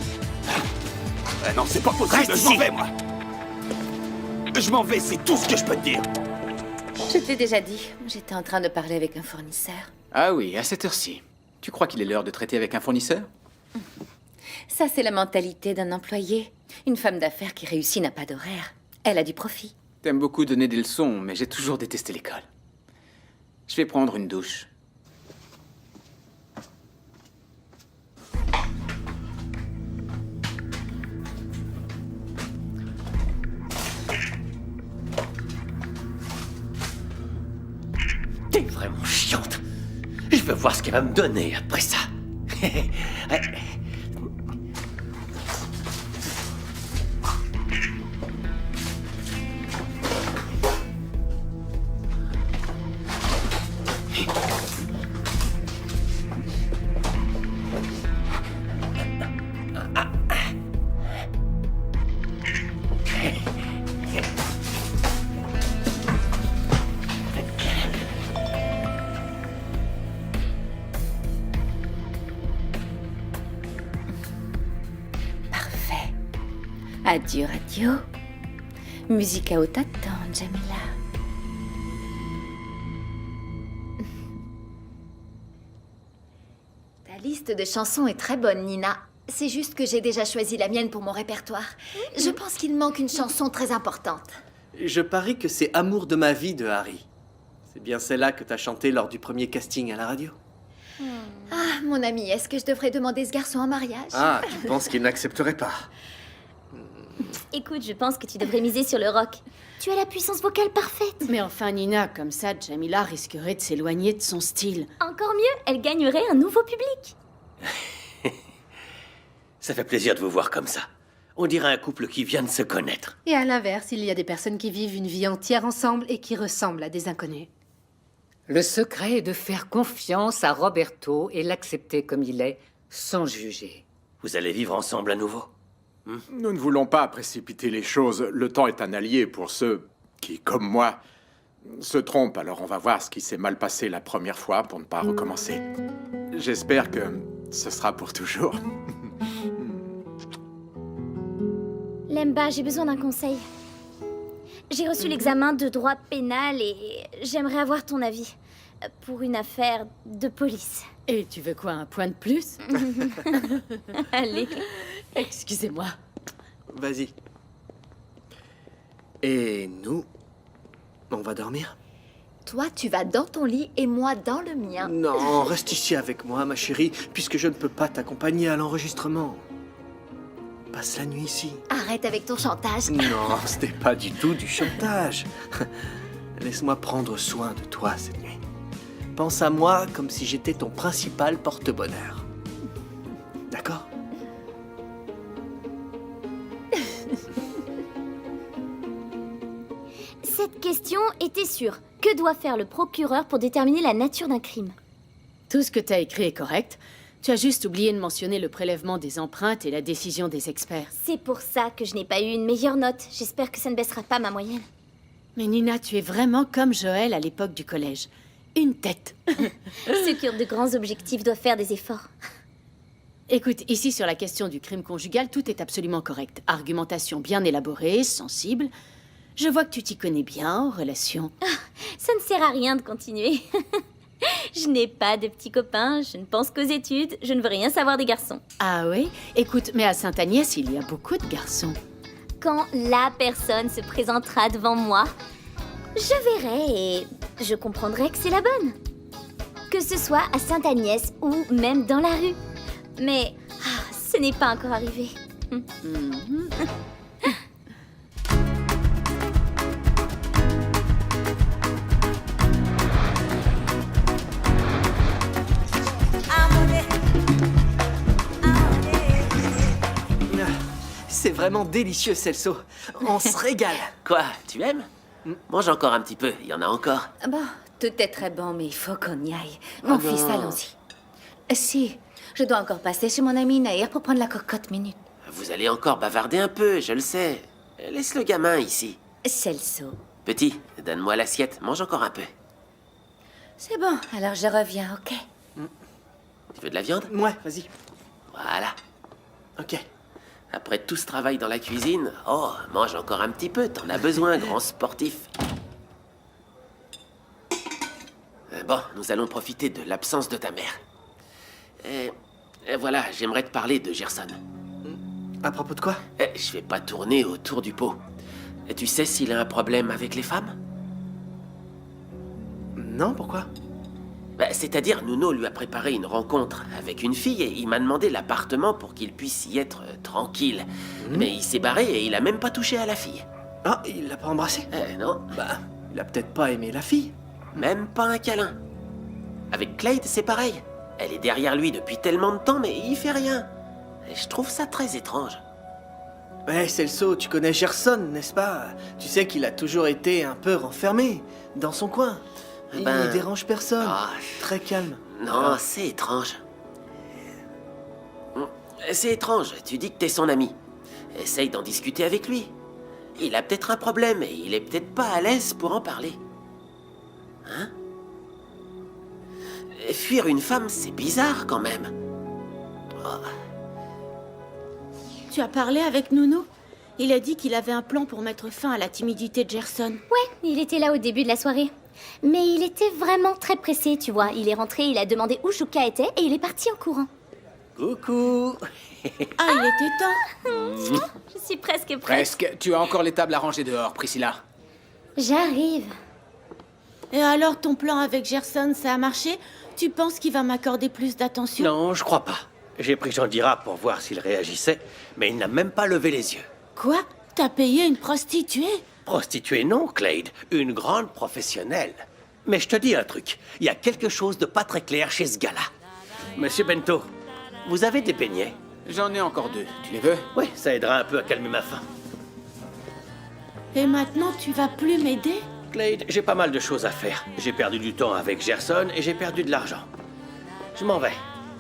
Non, c'est pas possible. Reste Je m'en ici. vais, moi. Je m'en vais, c'est tout ce que je peux te dire. Je te l'ai déjà dit, j'étais en train de parler avec un fournisseur. Ah oui, à cette heure-ci. Tu crois qu'il est l'heure de traiter avec un fournisseur? Ça, c'est la mentalité d'un employé. Une femme d'affaires qui réussit n'a pas d'horaire. Elle a du profit. T'aimes beaucoup donner des leçons, mais j'ai toujours détesté l'école. Je vais prendre une douche. T'es vraiment chiante. Je veux voir ce qu'elle va me donner après ça. Adieu, radio. Musica o t'attend, Jamila. Ta liste de chansons est très bonne, Nina. C'est juste que j'ai déjà choisi la mienne pour mon répertoire. Je pense qu'il manque une chanson très importante. Je parie que c'est Amour de ma vie de Harry. C'est bien celle-là que t'as chantée lors du premier casting à la radio. Ah, mon ami, est-ce que je devrais demander ce garçon en mariage? Ah, tu penses qu'il n'accepterait pas? Écoute, je pense que tu devrais miser sur le rock. Tu as la puissance vocale parfaite. Mais enfin, Nina, comme ça, Jamila risquerait de s'éloigner de son style. Encore mieux, elle gagnerait un nouveau public. Ça fait plaisir de vous voir comme ça. On dirait un couple qui vient de se connaître. Et à l'inverse, il y a des personnes qui vivent une vie entière ensemble et qui ressemblent à des inconnus. Le secret est de faire confiance à Roberto et l'accepter comme il est, sans juger. Vous allez vivre ensemble à nouveau? Nous ne voulons pas précipiter les choses. Le temps est un allié pour ceux qui, comme moi, se trompent. Alors on va voir ce qui s'est mal passé la première fois pour ne pas recommencer. J'espère que ce sera pour toujours. Lemba, j'ai besoin d'un conseil. J'ai reçu l'examen de droit pénal et j'aimerais avoir ton avis pour une affaire de police. Et tu veux quoi, un point de plus? Allez. Excusez-moi. Vas-y. Et nous, on va dormir? Toi, tu vas dans ton lit et moi dans le mien. Non, reste ici avec moi, ma chérie, puisque je ne peux pas t'accompagner à l'enregistrement. Passe la nuit ici. Arrête avec ton chantage. Non, c'était pas du tout du chantage. Laisse-moi prendre soin de toi cette nuit. Pense à moi comme si j'étais ton principal porte-bonheur. D'accord? Cette question était sûre. Que doit faire le procureur pour déterminer la nature d'un crime? Tout ce que t'as écrit est correct. Tu as juste oublié de mentionner le prélèvement des empreintes et la décision des experts. C'est pour ça que je n'ai pas eu une meilleure note. J'espère que ça ne baissera pas ma moyenne. Mais Nina, tu es vraiment comme Joël à l'époque du collège. Une tête. Ceux qui ont de grands objectifs doivent faire des efforts. Écoute, ici sur la question du crime conjugal, tout est absolument correct. Argumentation bien élaborée, sensible. Je vois que tu t'y connais bien en relation. Ça ne sert à rien de continuer. Je n'ai pas de petits copains, je ne pense qu'aux études, je ne veux rien savoir des garçons. Ah oui? Écoute, mais à Sainte-Agnès, il y a beaucoup de garçons. Quand la personne se présentera devant moi, je verrai et je comprendrai que c'est la bonne. Que ce soit à Sainte-Agnès ou même dans la rue. Mais ce n'est pas encore arrivé. C'est vraiment délicieux, Celso. On se régale. Quoi? Tu aimes? Mange encore un petit peu, il y en a encore. Bon, tout est très bon, mais il faut qu'on y aille. Ah Mon non. fils, allons-y. Si, je dois encore passer chez mon ami Nair pour prendre la cocotte minute. Vous allez encore bavarder un peu, je le sais. Laisse le gamin ici. Celso. Petit, donne-moi l'assiette, mange encore un peu. C'est bon, alors je reviens, ok? Tu veux de la viande? Ouais, vas-y. Voilà. Ok. Après tout ce travail dans la cuisine, oh, mange encore un petit peu, t'en as besoin, grand sportif. Bon, nous allons profiter de l'absence de ta mère. Et voilà, j'aimerais te parler de Gerson. À propos de quoi? Je vais pas tourner autour du pot. Tu sais s'il a un problème avec les femmes? Non, pourquoi? C'est-à-dire, Nuno lui a préparé une rencontre avec une fille et il m'a demandé l'appartement pour qu'il puisse y être tranquille. Mais il s'est barré et il a même pas touché à la fille. Ah, il l'a pas embrassée? Non. Bah, il a peut-être pas aimé la fille. Même pas un câlin. Avec Clyde, c'est pareil. Elle est derrière lui depuis tellement de temps, mais il fait rien. Et je trouve ça très étrange. Ouais, Celso, tu connais Gerson, n'est-ce pas? Tu sais qu'il a toujours été un peu renfermé, dans son coin. Il ne dérange personne. Très calme. Non, c'est étrange. C'est étrange, tu dis que t'es son ami. Essaye d'en discuter avec lui. Il a peut-être un problème et il est peut-être pas à l'aise pour en parler. Hein? Fuir une femme, c'est bizarre quand même. Tu as parlé avec Nuno? Il a dit qu'il avait un plan pour mettre fin à la timidité de Gerson. Ouais, il était là au début de la soirée. Mais il était vraiment très pressé, tu vois. Il est rentré, il a demandé où Shuka était et il est parti en courant. Coucou. Ah, il était temps. Je suis presque prête. Presque. Tu as encore les tables à ranger dehors, Priscilla. J'arrive. Et alors, ton plan avec Gerson, ça a marché? Tu penses qu'il va m'accorder plus d'attention? Non, je crois pas. J'ai pris Jean Dira pour voir s'il réagissait, mais il n'a même pas levé les yeux. Quoi? T'as payé une prostituée? Prostituée non, Clade. Une grande professionnelle. Mais je te dis un truc. Il y a quelque chose de pas très clair chez ce gars-là. Monsieur Bento, vous avez des beignets? J'en ai encore 2. Tu les veux? Oui, ça aidera un peu à calmer ma faim. Et maintenant, tu vas plus m'aider? Clade, j'ai pas mal de choses à faire. J'ai perdu du temps avec Gerson et j'ai perdu de l'argent. Je m'en vais.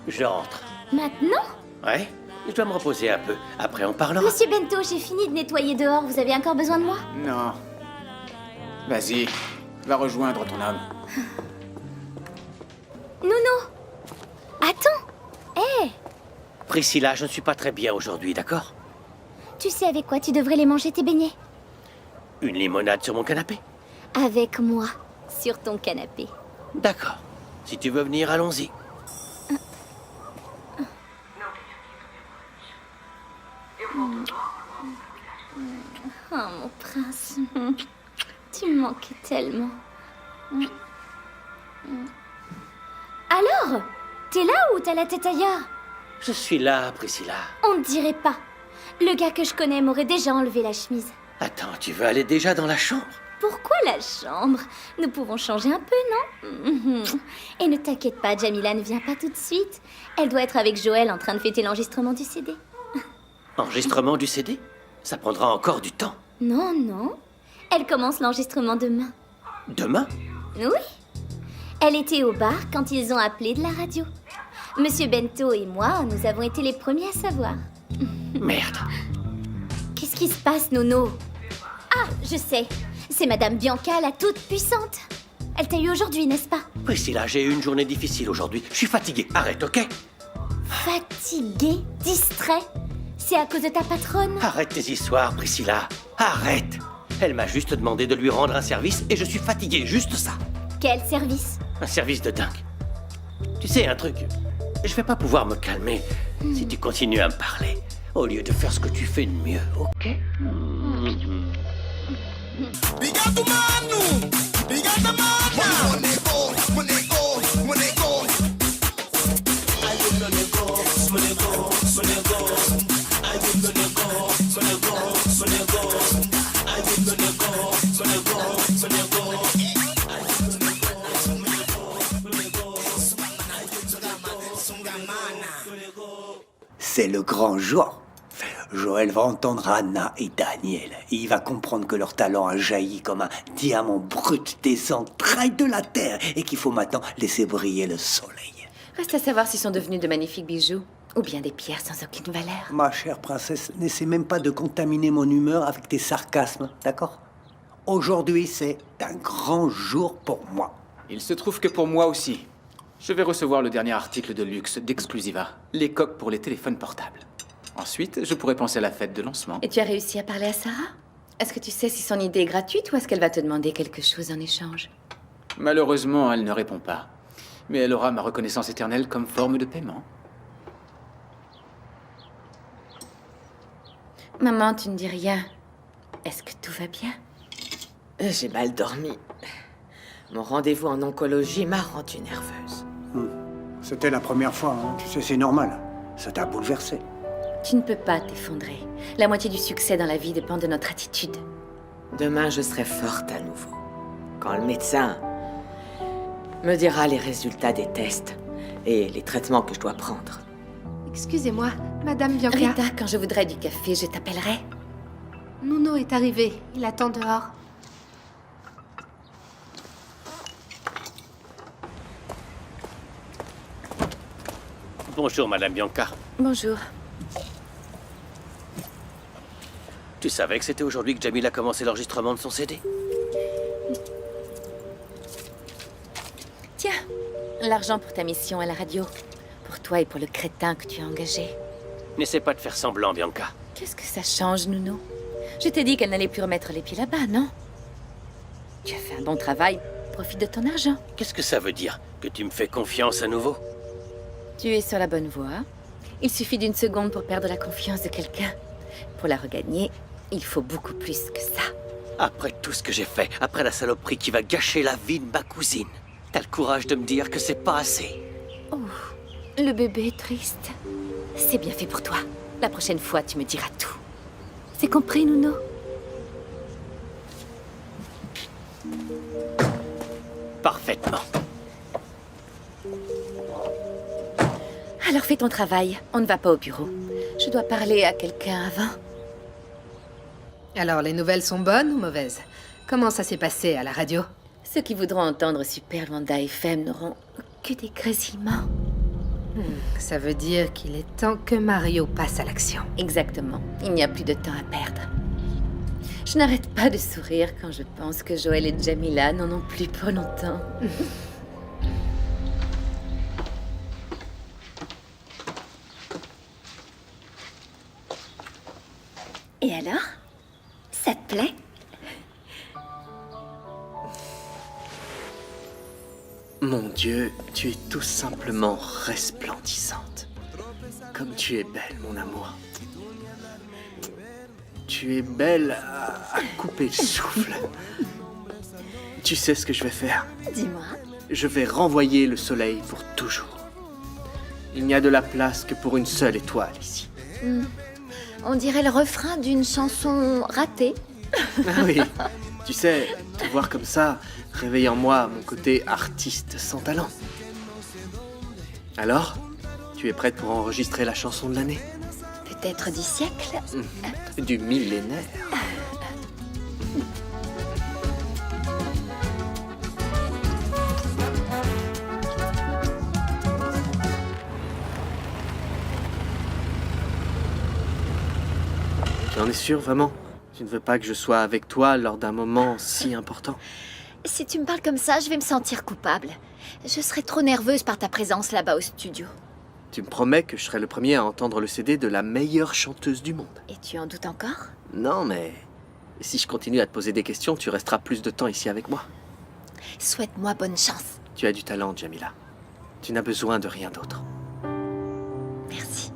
Je rentre. Maintenant? Ouais, je dois me reposer un peu. Après, on parlera. Monsieur Bento, j'ai fini de nettoyer dehors. Vous avez encore besoin de moi? Non. Vas-y, va rejoindre ton homme. Nounou! Attends! Hé! Priscilla, je ne suis pas très bien aujourd'hui, d'accord? Tu sais avec quoi tu devrais les manger, tes beignets? Une limonade sur mon canapé? Avec moi, sur ton canapé. D'accord. Si tu veux venir, allons-y. Oh, mon prince. Tu me manquais tellement. Alors, t'es là ou t'as la tête ailleurs? Je suis là, Priscilla. On ne dirait pas. Le gars que je connais m'aurait déjà enlevé la chemise. Attends, tu veux aller déjà dans la chambre? Pourquoi la chambre? Nous pouvons changer un peu, non? Et ne t'inquiète pas, Jamila ne vient pas tout de suite. Elle doit être avec Joël en train de fêter l'enregistrement du CD. Enregistrement du CD? Ça prendra encore du temps. Non, non. Elle commence l'enregistrement demain. Demain? Oui. Elle était au bar quand ils ont appelé de la radio. Monsieur Bento et moi, nous avons été les premiers à savoir. Merde. Qu'est-ce qui se passe, Nono? Ah, je sais. C'est Madame Bianca, la toute puissante. Elle t'a eu aujourd'hui, n'est-ce pas? Priscilla, j'ai eu une journée difficile aujourd'hui. Je suis fatigué. Arrête, ok? Fatigué, distrait. C'est à cause de ta patronne? Arrête tes histoires, Priscilla. Arrête. Elle m'a juste demandé de lui rendre un service et je suis fatigué, juste ça. Quel service? Un service de dingue. Tu sais, un truc. Je vais pas pouvoir me calmer si tu continues à me parler, au lieu de faire ce que tu fais de mieux, ok? C'est le grand jour. Joël va entendre Anna et Daniel. Et il va comprendre que leur talent a jailli comme un diamant brut des entrailles de la terre et qu'il faut maintenant laisser briller le soleil. Reste à savoir s'ils sont devenus de magnifiques bijoux ou bien des pierres sans aucune valeur. Ma chère princesse, n'essaie même pas de contaminer mon humeur avec tes sarcasmes, d'accord? Aujourd'hui, c'est un grand jour pour moi. Il se trouve que pour moi aussi. Je vais recevoir le dernier article de luxe d'Exclusiva, les coques pour les téléphones portables. Ensuite, je pourrai penser à la fête de lancement. Et tu as réussi à parler à Sarah? Est-ce que tu sais si son idée est gratuite ou est-ce qu'elle va te demander quelque chose en échange? Malheureusement, elle ne répond pas. Mais elle aura ma reconnaissance éternelle comme forme de paiement. Maman, tu ne dis rien. Est-ce que tout va bien? J'ai mal dormi. Mon rendez-vous en oncologie m'a rendue nerveuse. C'était la première fois, hein. Tu sais, c'est normal. Ça t'a bouleversé. Tu ne peux pas t'effondrer. La moitié du succès dans la vie dépend de notre attitude. Demain, je serai forte à nouveau. Quand le médecin me dira les résultats des tests et les traitements que je dois prendre. Excusez-moi, Madame Bianca. Rita, quand je voudrais du café, je t'appellerai. Nuno est arrivé. Il attend dehors. Bonjour, Madame Bianca. Bonjour. Tu savais que c'était aujourd'hui que Jamil a commencé l'enregistrement de son CD? Tiens, l'argent pour ta mission à la radio. Pour toi et pour le crétin que tu as engagé. N'essaie pas de faire semblant, Bianca. Qu'est-ce que ça change, Nuno? Je t'ai dit qu'elle n'allait plus remettre les pieds là-bas, non? Tu as fait un bon travail. Profite de ton argent. Qu'est-ce que ça veut dire? Que tu me fais confiance à nouveau? Tu es sur la bonne voie. Il suffit d'une seconde pour perdre la confiance de quelqu'un. Pour la regagner, il faut beaucoup plus que ça. Après tout ce que j'ai fait, après la saloperie qui va gâcher la vie de ma cousine, t'as le courage de me dire que c'est pas assez? Oh, le bébé est triste. C'est bien fait pour toi. La prochaine fois, tu me diras tout. C'est compris, Nuno? Parfaitement. Alors fais ton travail. On ne va pas au bureau. Je dois parler à quelqu'un avant. Alors, les nouvelles sont bonnes ou mauvaises? Comment ça s'est passé à la radio? Ceux qui voudront entendre Super Luanda FM n'auront que des grésillements. Ça veut dire qu'il est temps que Mario passe à l'action. Exactement. Il n'y a plus de temps à perdre. Je n'arrête pas de sourire quand je pense que Joël et Jamila n'en ont plus pour longtemps. Et alors? Ça te plaît? Mon Dieu, tu es tout simplement resplendissante. Comme tu es belle, mon amour. Tu es belle à couper le souffle. Tu sais ce que je vais faire? Dis-moi. Je vais renvoyer le soleil pour toujours. Il n'y a de la place que pour une seule étoile ici. On dirait le refrain d'une chanson ratée. Ah oui, tu sais, te voir comme ça réveille en moi mon côté artiste sans talent. Alors, tu es prête pour enregistrer la chanson de l'année? Peut-être du siècle? Du millénaire. Tu en es sûr, vraiment? Tu ne veux pas que je sois avec toi lors d'un moment si important? Si tu me parles comme ça, je vais me sentir coupable. Je serai trop nerveuse par ta présence là-bas au studio. Tu me promets que je serai le premier à entendre le CD de la meilleure chanteuse du monde. Et tu en doutes encore? Non, mais si je continue à te poser des questions, tu resteras plus de temps ici avec moi. Souhaite-moi bonne chance. Tu as du talent, Jamila. Tu n'as besoin de rien d'autre. Merci.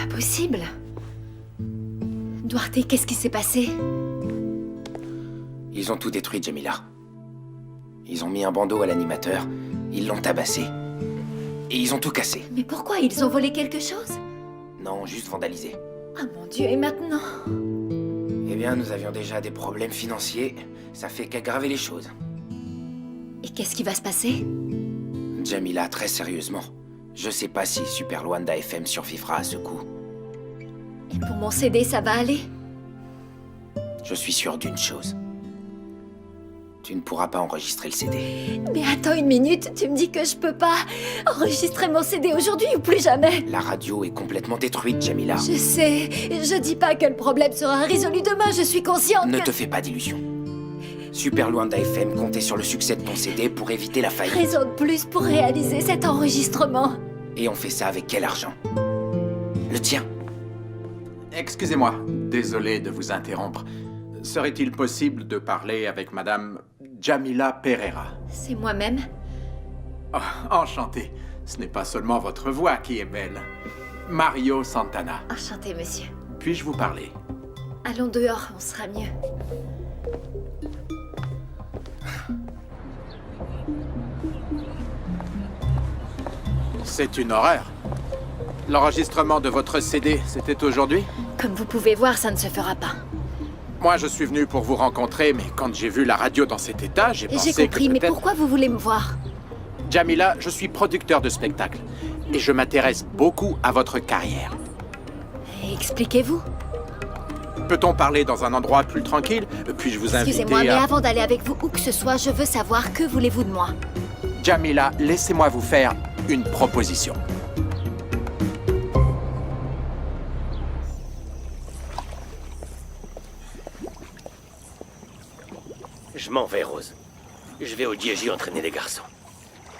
Possible. Duarte, qu'est-ce qui s'est passé? Ils ont tout détruit, Jamila. Ils ont mis un bandeau à l'animateur, ils l'ont tabassé. Et ils ont tout cassé. Mais pourquoi? Ils ont volé quelque chose? Non, juste vandalisé. Ah mon Dieu, et maintenant? Eh bien, nous avions déjà des problèmes financiers. Ça fait qu'aggraver les choses. Et qu'est-ce qui va se passer? Jamila, très sérieusement, je sais pas si Super Luanda FM survivra à ce coup. Et pour mon CD, ça va aller? Je suis sûr d'une chose. Tu ne pourras pas enregistrer le CD. Mais attends une minute, tu me dis que je peux pas enregistrer mon CD aujourd'hui ou plus jamais? La radio est complètement détruite, Jamila. Je sais, je dis pas que le problème sera résolu demain, je suis consciente Ne que... te fais pas d'illusions. Super Luanda FM comptait sur le succès de ton CD pour éviter la faillite. Raison de plus pour réaliser cet enregistrement. Et on fait ça avec quel argent? Le tien. Excusez-moi, désolé de vous interrompre. Serait-il possible de parler avec Madame Jamila Pereira? C'est moi-même. Oh, enchanté. Ce n'est pas seulement votre voix qui est belle. Mario Santana. Enchanté, monsieur. Puis-je vous parler? Allons dehors, on sera mieux. C'est une horreur. L'enregistrement de votre CD, c'était aujourd'hui? Comme vous pouvez voir, ça ne se fera pas. Moi, je suis venu pour vous rencontrer, mais quand j'ai vu la radio dans cet état, j'ai pensé que J'ai compris, mais peut-être... pourquoi vous voulez me voir? Jamila, je suis producteur de spectacles. Et je m'intéresse beaucoup à votre carrière. Expliquez-vous. Peut-on parler dans un endroit plus tranquille? Puis-je vous inviter Excusez-moi, mais à... avant d'aller avec vous où que ce soit, je veux savoir que voulez-vous de moi? Jamila, laissez-moi vous faire une proposition. Je m'en vais, Rose. Je vais au Diégi entraîner les garçons.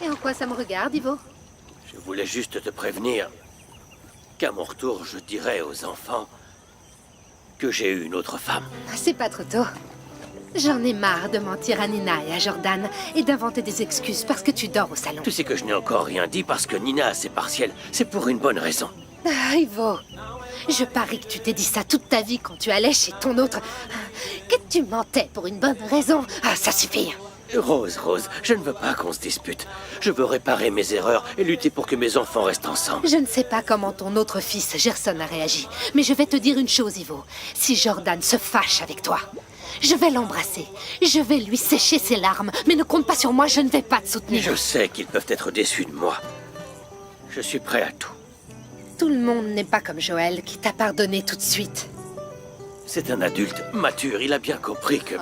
Et en quoi ça me regarde, Ivo? Je voulais juste te prévenir qu'à mon retour, je dirai aux enfants que j'ai eu une autre femme. C'est pas trop tôt. J'en ai marre de mentir à Nina et à Jordan et d'inventer des excuses parce que tu dors au salon. Tu sais que je n'ai encore rien dit parce que Nina a ses partiels. C'est pour une bonne raison. Ah, Ivo, je parie que tu t'es dit ça toute ta vie quand tu allais chez ton autre... Que tu mentais pour une bonne raison. Ah, ça suffit. Rose, je ne veux pas qu'on se dispute. Je veux réparer mes erreurs et lutter pour que mes enfants restent ensemble. Je ne sais pas comment ton autre fils, Gerson, a réagi. Mais je vais te dire une chose, Ivo. Si Jordan se fâche avec toi, je vais l'embrasser. Je vais lui sécher ses larmes. Mais ne compte pas sur moi, je ne vais pas te soutenir. Je sais qu'ils peuvent être déçus de moi. Je suis prêt à tout. Tout le monde n'est pas comme Joël, qui t'a pardonné tout de suite. C'est un adulte mature, il a bien compris que...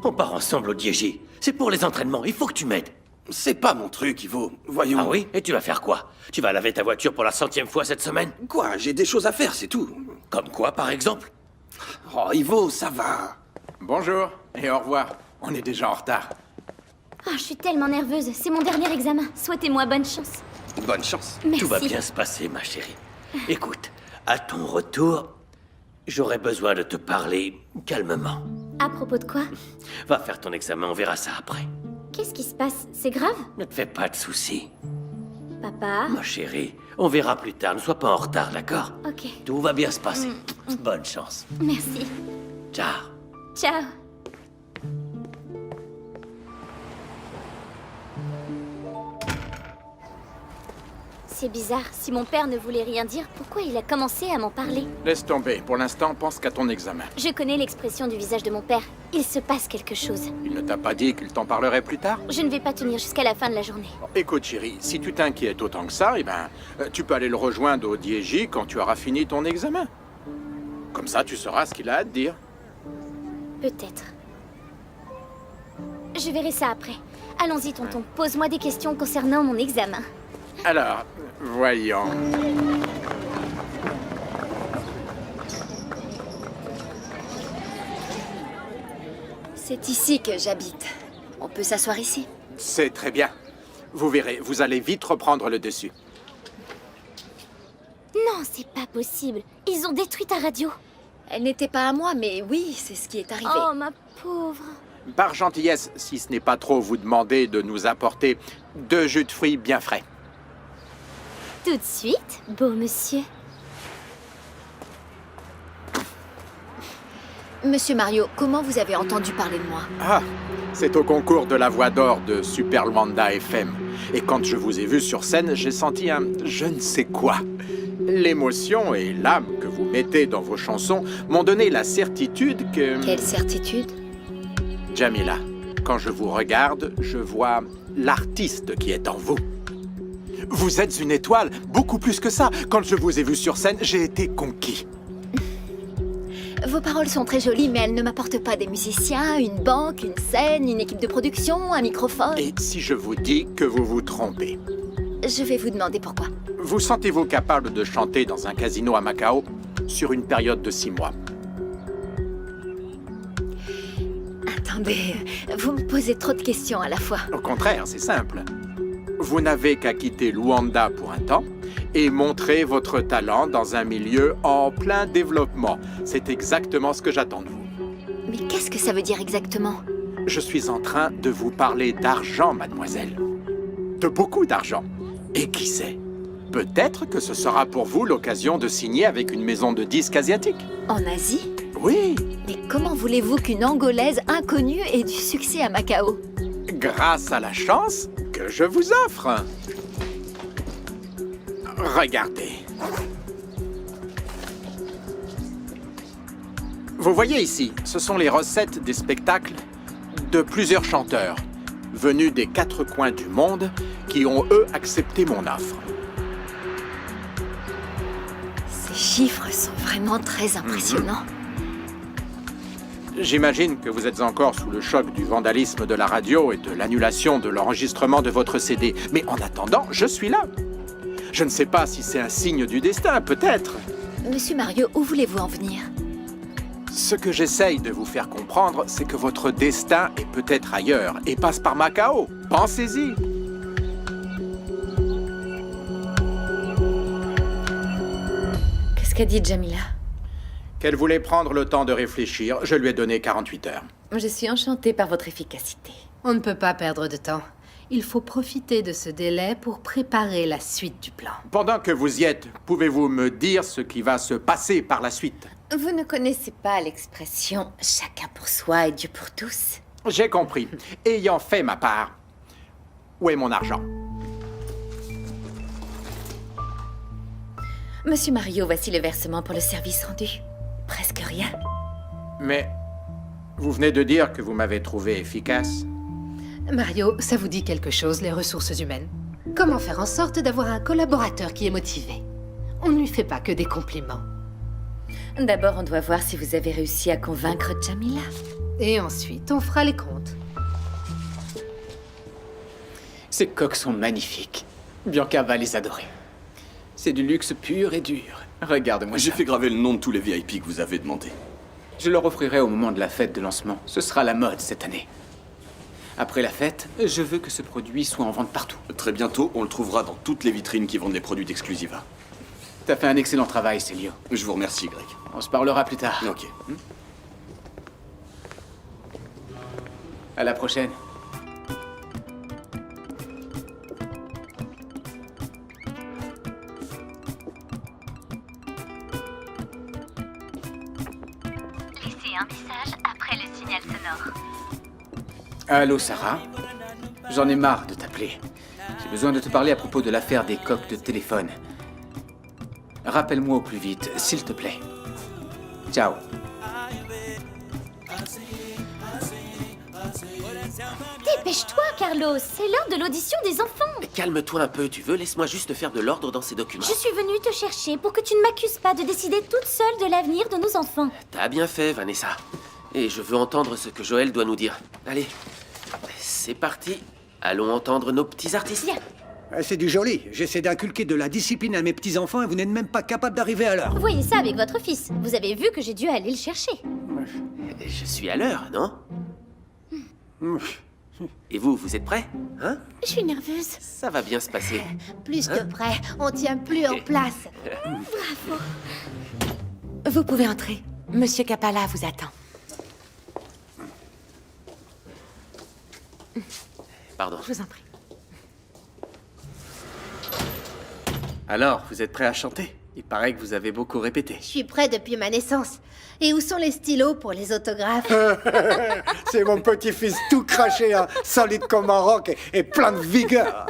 On part ensemble au Diégi. C'est pour les entraînements, il faut que tu m'aides. C'est pas mon truc, Ivo. Voyons. Ah oui? Et tu vas faire quoi? Tu vas laver ta voiture pour la 100e fois cette semaine? Quoi? J'ai des choses à faire, c'est tout. Comme quoi, par exemple? Oh, Ivo, ça va. Bonjour et au revoir. On est déjà en retard. Oh, je suis tellement nerveuse. C'est mon dernier examen. Souhaitez-moi bonne chance. Bonne chance. Merci. Tout va bien se passer, ma chérie. Écoute, à ton retour, j'aurai besoin de te parler calmement. À propos de quoi? Va faire ton examen, on verra ça après. Qu'est-ce qui se passe? C'est grave? Ne te fais pas de soucis. Papa? Ma chérie, on verra plus tard. Ne sois pas en retard, d'accord? Ok. Tout va bien se passer. Bonne chance. Merci. Ciao. Ciao. C'est bizarre. Si mon père ne voulait rien dire, pourquoi il a commencé à m'en parler? Laisse tomber. Pour l'instant, pense qu'à ton examen. Je connais l'expression du visage de mon père. Il se passe quelque chose. Il ne t'a pas dit qu'il t'en parlerait plus tard? Je ne vais pas tenir jusqu'à la fin de la journée. Écoute, chérie, si tu t'inquiètes autant que ça, tu peux aller le rejoindre au Diégi quand tu auras fini ton examen. Comme ça, tu sauras ce qu'il a à te dire. Peut-être. Je verrai ça après. Allons-y, tonton. Pose-moi des questions concernant mon examen. Alors, voyons. C'est ici que j'habite. On peut s'asseoir ici? C'est très bien. Vous verrez, vous allez vite reprendre le dessus. Non, c'est pas possible. Ils ont détruit ta radio. Elle n'était pas à moi, mais oui, c'est ce qui est arrivé. Oh, ma pauvre. Par gentillesse, si ce n'est pas trop vous demander de nous apporter 2 jus de fruits bien frais. Tout de suite, beau monsieur. Monsieur Mario, comment vous avez entendu parler de moi? Ah, c'est au concours de la voix d'or de Super Luanda FM. Et quand je vous ai vu sur scène, j'ai senti un je ne sais quoi. L'émotion et l'âme que vous mettez dans vos chansons m'ont donné la certitude que... Quelle certitude? Jamila, quand je vous regarde, je vois l'artiste qui est en vous. Vous êtes une étoile, beaucoup plus que ça. Quand je vous ai vu sur scène, j'ai été conquis. Vos paroles sont très jolies, mais elles ne m'apportent pas des musiciens, une banque, une scène, une équipe de production, un microphone. Et si je vous dis que vous vous trompez? Je vais vous demander pourquoi. Vous sentez-vous capable de chanter dans un casino à Macao sur une période de 6 mois? Attendez, vous me posez trop de questions à la fois. Au contraire, c'est simple. Vous n'avez qu'à quitter Luanda pour un temps et montrer votre talent dans un milieu en plein développement. C'est exactement ce que j'attends de vous. Mais qu'est-ce que ça veut dire exactement? Je suis en train de vous parler d'argent, mademoiselle. De beaucoup d'argent. Et qui sait? Peut-être que ce sera pour vous l'occasion de signer avec une maison de disques asiatique. En Asie? Oui. Mais comment voulez-vous qu'une Angolaise inconnue ait du succès à Macao? Grâce à la chance que je vous offre. Regardez. Vous voyez ici, ce sont les recettes des spectacles de plusieurs chanteurs, venus des 4 coins du monde, qui ont, eux, accepté mon offre. Ces chiffres sont vraiment très impressionnants. J'imagine que vous êtes encore sous le choc du vandalisme de la radio et de l'annulation de l'enregistrement de votre CD. Mais en attendant, je suis là. Je ne sais pas si c'est un signe du destin, peut-être. Monsieur Mario, où voulez-vous en venir? Ce que j'essaye de vous faire comprendre, c'est que votre destin est peut-être ailleurs et passe par Macao. Pensez-y. Qu'est-ce qu'a dit Jamila? Qu'elle voulait prendre le temps de réfléchir. Je lui ai donné 48 heures. Je suis enchantée par votre efficacité. On ne peut pas perdre de temps. Il faut profiter de ce délai pour préparer la suite du plan. Pendant que vous y êtes, pouvez-vous me dire ce qui va se passer par la suite? Vous ne connaissez pas l'expression « chacun pour soi et Dieu pour tous » ? J'ai compris. Ayant fait ma part, où est mon argent? Monsieur Mario, voici le versement pour le service rendu. Presque rien. Mais vous venez de dire que vous m'avez trouvé efficace. Mario, ça vous dit quelque chose, les ressources humaines? Comment faire en sorte d'avoir un collaborateur qui est motivé? On ne lui fait pas que des compliments. D'abord, on doit voir si vous avez réussi à convaincre Jamila. Et ensuite, on fera les comptes. Ces coques sont magnifiques. Bianca va les adorer. C'est du luxe pur et dur. Regarde-moi ça. J'ai fait graver le nom de tous les VIP que vous avez demandé. Je leur offrirai au moment de la fête de lancement. Ce sera la mode cette année. Après la fête, je veux que ce produit soit en vente partout. Très bientôt, on le trouvera dans toutes les vitrines qui vendent les produits d'Exclusiva. T'as fait un excellent travail, Célio. Je vous remercie, Greg. On se parlera plus tard. Ok. À la prochaine. Laissez un message après le signal sonore. Allô, Sarah? J'en ai marre de t'appeler. J'ai besoin de te parler à propos de l'affaire des coques de téléphone. Rappelle-moi au plus vite, s'il te plaît. Ciao. Dépêche-toi, Carlos. C'est l'heure de l'audition des enfants. Calme-toi un peu, tu veux? Laisse-moi juste faire de l'ordre dans ces documents. Je suis venue te chercher pour que tu ne m'accuses pas de décider toute seule de l'avenir de nos enfants. T'as bien fait, Vanessa. Et je veux entendre ce que Joël doit nous dire. Allez, c'est parti. Allons entendre nos petits artistes. Viens. C'est du joli. J'essaie d'inculquer de la discipline à mes petits-enfants et vous n'êtes même pas capable d'arriver à l'heure. Voyez ça avec votre fils. Vous avez vu que j'ai dû aller le chercher. Je suis à l'heure, non? Et vous, vous êtes prêts? Hein? Je suis nerveuse. Ça va bien se passer. Plus que près, on tient plus en place. Bravo. Vous pouvez entrer. Monsieur Capala vous attend. Pardon. Je vous en prie. Alors, vous êtes prêt à chanter? Il paraît que vous avez beaucoup répété. Je suis prêt depuis ma naissance. Et où sont les stylos pour les autographes? C'est mon petit-fils tout craché, hein, solide comme un roc et plein de vigueur.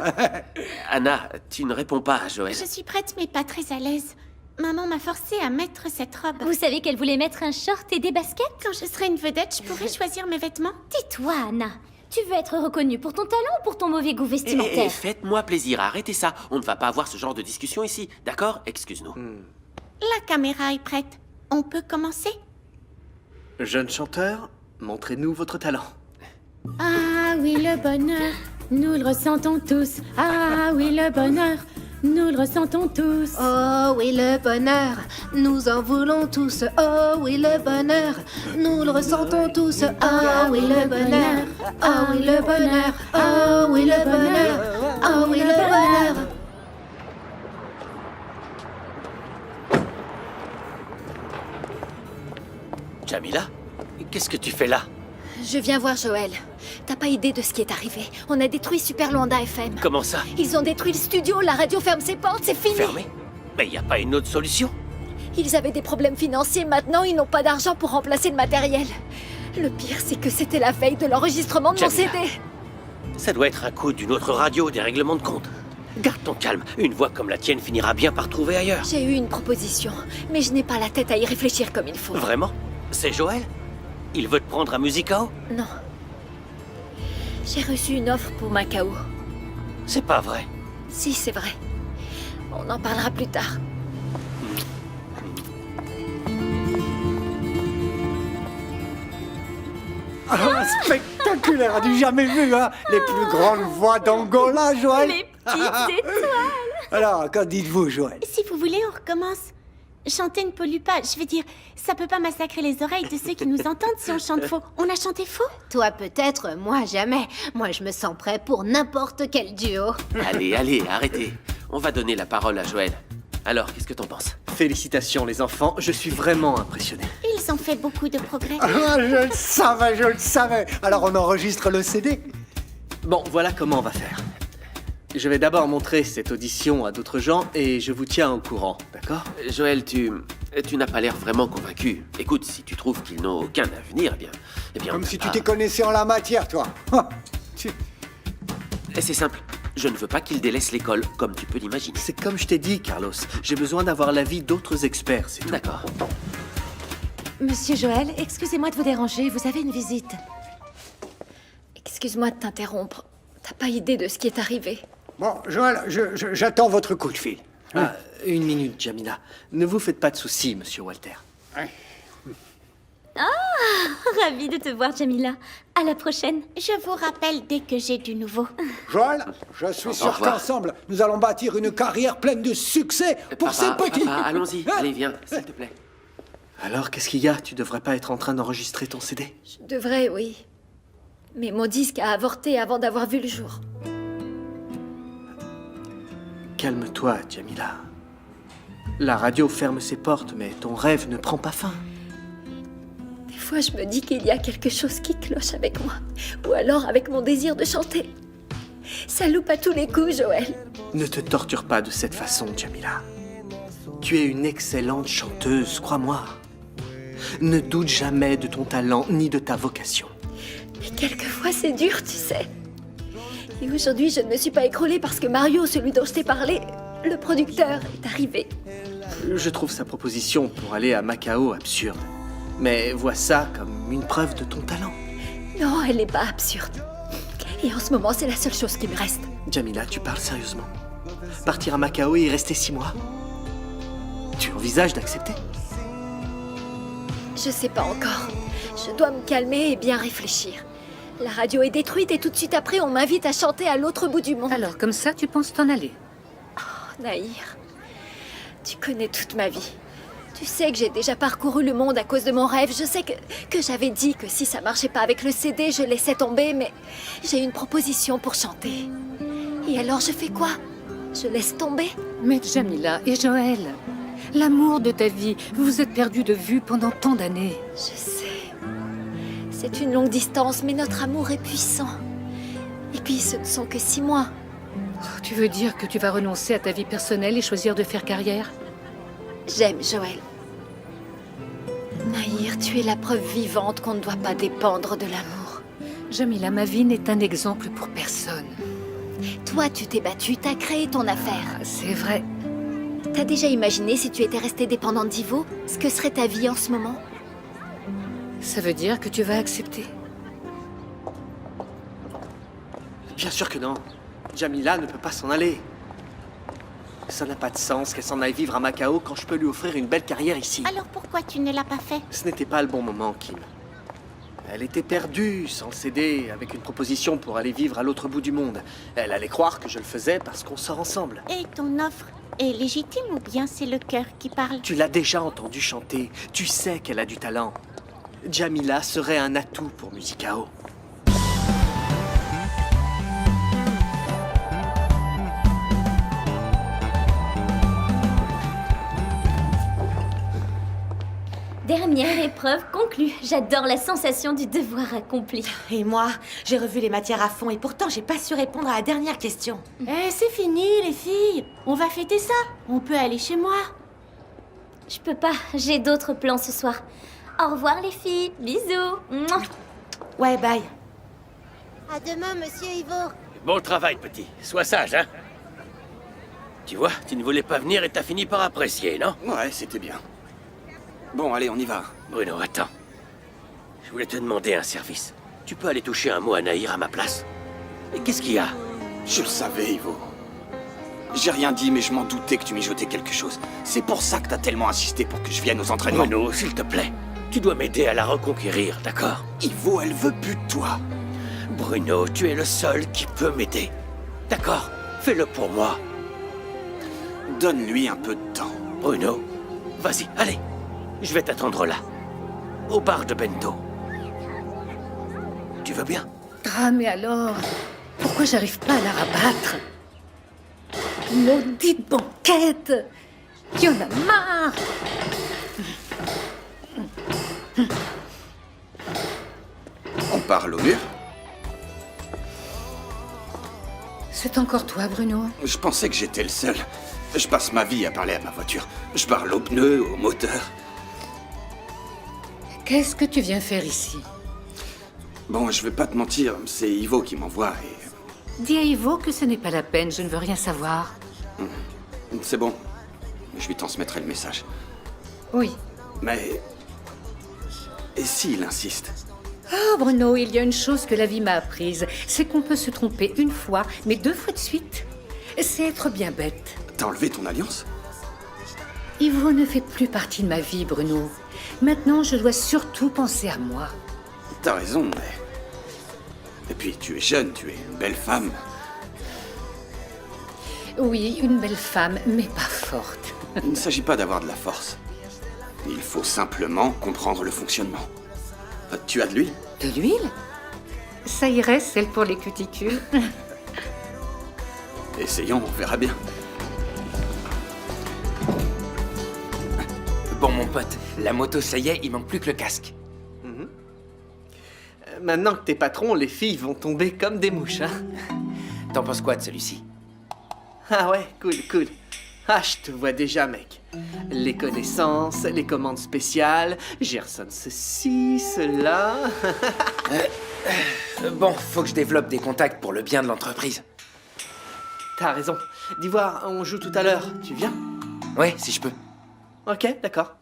Anna, tu ne réponds pas à Joël. Je suis prête mais pas très à l'aise. Maman m'a forcée à mettre cette robe. Vous savez qu'elle voulait mettre un short et des baskets? Quand je serai une vedette, je pourrai choisir mes vêtements. Tais-toi, Anna. Tu veux être reconnue pour ton talent ou pour ton mauvais goût vestimentaire? Faites-moi plaisir, arrêtez ça. On ne va pas avoir ce genre de discussion ici, d'accord? Excuse-nous. La caméra est prête. On peut commencer? Jeune chanteur, montrez-nous votre talent. Ah oui, le bonheur, nous le ressentons tous. Ah oui, le bonheur, nous le ressentons tous. Oh oui, le bonheur, nous en voulons tous. Oh oui, le bonheur, nous le ressentons tous. Oh oui, le bonheur, oh oui, le bonheur, oh oui, le bonheur, oh oui, le bonheur. Jamila, qu'est-ce que tu fais là? Je viens voir Joël. T'as pas idée de ce qui est arrivé. On a détruit Super Luanda FM. Comment ça? Ils ont détruit le studio, la radio ferme ses portes, c'est fini. Fermé? Mais y a pas une autre solution? Ils avaient des problèmes financiers, maintenant ils n'ont pas d'argent pour remplacer le matériel. Le pire, c'est que c'était la veille de l'enregistrement de mon Jamila, CD. Ça doit être un coup d'une autre radio, des règlements de compte. Garde ton calme, une voix comme la tienne finira bien par trouver ailleurs. J'ai eu une proposition, mais je n'ai pas la tête à y réfléchir comme il faut. Vraiment? C'est Joël? Il veut te prendre à Musicao? Non. J'ai reçu une offre pour Macao. C'est pas vrai. Si, c'est vrai. On en parlera plus tard. Ah, spectaculaire, du jamais vu, hein. Les plus grandes voix d'Angola, Joël. Les petites étoiles. Alors, qu'en dites-vous, Joël? Si vous voulez, on recommence. Chanter ne pollue pas. Je veux dire, ça peut pas massacrer les oreilles de ceux qui nous entendent si on chante faux. On a chanté faux? Toi peut-être, moi jamais. Moi je me sens prêt pour n'importe quel duo. Allez, allez, arrêtez. On va donner la parole à Joël. Alors, qu'est-ce que t'en penses? Félicitations les enfants, je suis vraiment impressionné. Ils ont fait beaucoup de progrès. Ah, je le savais, je le savais. Alors on enregistre le CD? Bon, voilà comment on va faire. Je vais d'abord montrer cette audition à d'autres gens et je vous tiens au courant, d'accord? Joël, tu n'as pas l'air vraiment convaincu. Écoute, si tu trouves qu'ils n'ont aucun avenir, eh bien... Comme si tu t'y connaissais en la matière, toi. C'est simple. Je ne veux pas qu'ils délaissent l'école, comme tu peux l'imaginer. C'est comme je t'ai dit, Carlos. J'ai besoin d'avoir l'avis d'autres experts, c'est tout. D'accord. Monsieur Joël, excusez-moi de vous déranger, vous avez une visite. Excuse-moi de t'interrompre. T'as pas idée de ce qui est arrivé. Bon, Joël, j'attends votre coup de fil. Ah, une minute, Jamila. Ne vous faites pas de soucis, monsieur Walter. Ah, ravie de te voir, Jamila. À la prochaine. Je vous rappelle dès que j'ai du nouveau. Joël, je suis sûr qu'ensemble, nous allons bâtir une carrière pleine de succès pour ces petits. Papa, allons-y. Allez, viens, s'il te plaît. Alors, qu'est-ce qu'il y a? Tu devrais pas être en train d'enregistrer ton CD? Je devrais, oui. Mais mon disque a avorté avant d'avoir vu le jour. Calme-toi, Jamila. La radio ferme ses portes, mais ton rêve ne prend pas fin. Des fois, je me dis qu'il y a quelque chose qui cloche avec moi. Ou alors avec mon désir de chanter. Ça loupe à tous les coups, Joël. Ne te torture pas de cette façon, Jamila. Tu es une excellente chanteuse, crois-moi. Ne doute jamais de ton talent ni de ta vocation. Mais quelquefois, c'est dur, tu sais. Et aujourd'hui, je ne me suis pas écroulée parce que Mario, celui dont je t'ai parlé, le producteur, est arrivé. Je trouve sa proposition pour aller à Macao absurde. Mais vois ça comme une preuve de ton talent. Non, elle n'est pas absurde. Et en ce moment, c'est la seule chose qui me reste. Jamila, tu parles sérieusement? Partir à Macao et y rester 6 mois? Tu envisages d'accepter? Je sais pas encore. Je dois me calmer et bien réfléchir. La radio est détruite et tout de suite après, on m'invite à chanter à l'autre bout du monde. Alors, comme ça, tu penses t'en aller? Oh, Nahir, tu connais toute ma vie. Tu sais que j'ai déjà parcouru le monde à cause de mon rêve. Je sais que j'avais dit que si ça marchait pas avec le CD, je laissais tomber, mais j'ai une proposition pour chanter. Et alors, je fais quoi? Je laisse tomber? Mais Jamila et Joël, l'amour de ta vie, vous vous êtes perdus de vue pendant tant d'années. Je sais. C'est une longue distance, mais notre amour est puissant. Et puis, ce ne sont que 6 mois. Oh, tu veux dire que tu vas renoncer à ta vie personnelle et choisir de faire carrière? J'aime Joël. Nahir, tu es la preuve vivante qu'on ne doit pas dépendre de l'amour. Jamila, ma vie n'est un exemple pour personne. Toi, tu t'es battue, t'as créé ton affaire. Ah, c'est vrai. T'as déjà imaginé si tu étais restée dépendante d'Ivo, ce que serait ta vie en ce moment? Ça veut dire que tu vas accepter? Bien sûr que non. Jamila ne peut pas s'en aller. Ça n'a pas de sens qu'elle s'en aille vivre à Macao quand je peux lui offrir une belle carrière ici. Alors pourquoi tu ne l'as pas fait? Ce n'était pas le bon moment, Kim. Elle était perdue, sans le CD, avec une proposition pour aller vivre à l'autre bout du monde. Elle allait croire que je le faisais parce qu'on sort ensemble. Et ton offre est légitime ou bien c'est le cœur qui parle? Tu l'as déjà entendu chanter. Tu sais qu'elle a du talent. Jamila serait un atout pour Musicao. Dernière épreuve conclue. J'adore la sensation du devoir accompli. Et moi, j'ai revu les matières à fond et pourtant j'ai pas su répondre à la dernière question. Eh, c'est fini les filles. On va fêter ça. On peut aller chez moi. Je peux pas, j'ai d'autres plans ce soir. Au revoir les filles, bisous. Mouah. Ouais, bye. À demain, monsieur Ivo. Bon travail, petit. Sois sage, hein? Tu vois, tu ne voulais pas venir et t'as fini par apprécier, non? Ouais, c'était bien. Bon, allez, on y va. Bruno, attends. Je voulais te demander un service. Tu peux aller toucher un mot à Nahir à ma place? Et qu'est-ce qu'il y a? Je le savais, Ivo. J'ai rien dit, mais je m'en doutais que tu mijotais quelque chose. C'est pour ça que t'as tellement insisté pour que je vienne aux entraînements. Bruno, s'il te plaît. Tu dois m'aider à la reconquérir, d'accord? Ivo, elle veut plus de toi. Bruno, tu es le seul qui peut m'aider. D'accord? Fais-le pour moi. Donne-lui un peu de temps. Bruno, vas-y, allez. Je vais t'attendre là. Au bar de Bento. Tu veux bien? Ah, mais alors, pourquoi j'arrive pas à la rabattre? Maudite banquette! Tu en as marre! On parle au mur? C'est encore toi, Bruno? Je pensais que j'étais le seul. Je passe ma vie à parler à ma voiture. Je parle aux pneus, au moteur. Qu'est-ce que tu viens faire ici? Bon, je vais pas te mentir, c'est Ivo qui m'envoie et... Dis à Ivo que ce n'est pas la peine, je ne veux rien savoir. C'est bon. Je lui transmettrai le message. Oui. Mais... Et s'il insiste? Ah, Bruno, il y a une chose que la vie m'a apprise. C'est qu'on peut se tromper une fois, mais 2 fois de suite. C'est être bien bête. T'as enlevé ton alliance? Ivo ne fait plus partie de ma vie, Bruno. Maintenant, je dois surtout penser à moi. T'as raison, mais... Et puis, tu es jeune, tu es une belle femme. Oui, une belle femme, mais pas forte. Il ne s'agit pas d'avoir de la force. Il faut simplement comprendre le fonctionnement. Tu as de l'huile? De l'huile? Ça irait, celle pour les cuticules. Essayons, on verra bien. Bon, mon pote, la moto, ça y est, il manque plus que le casque. Maintenant que t'es patron, les filles vont tomber comme des mouches, hein. T'en penses quoi de celui-ci? Ah ouais, cool, cool. Ah, je te vois déjà, mec. Les connaissances, les commandes spéciales, Gerson ceci, cela... Bon, faut que je développe des contacts pour le bien de l'entreprise. T'as raison. D'Ivoire, on joue tout à l'heure. Tu viens? Ouais, si je peux. Ok, d'accord.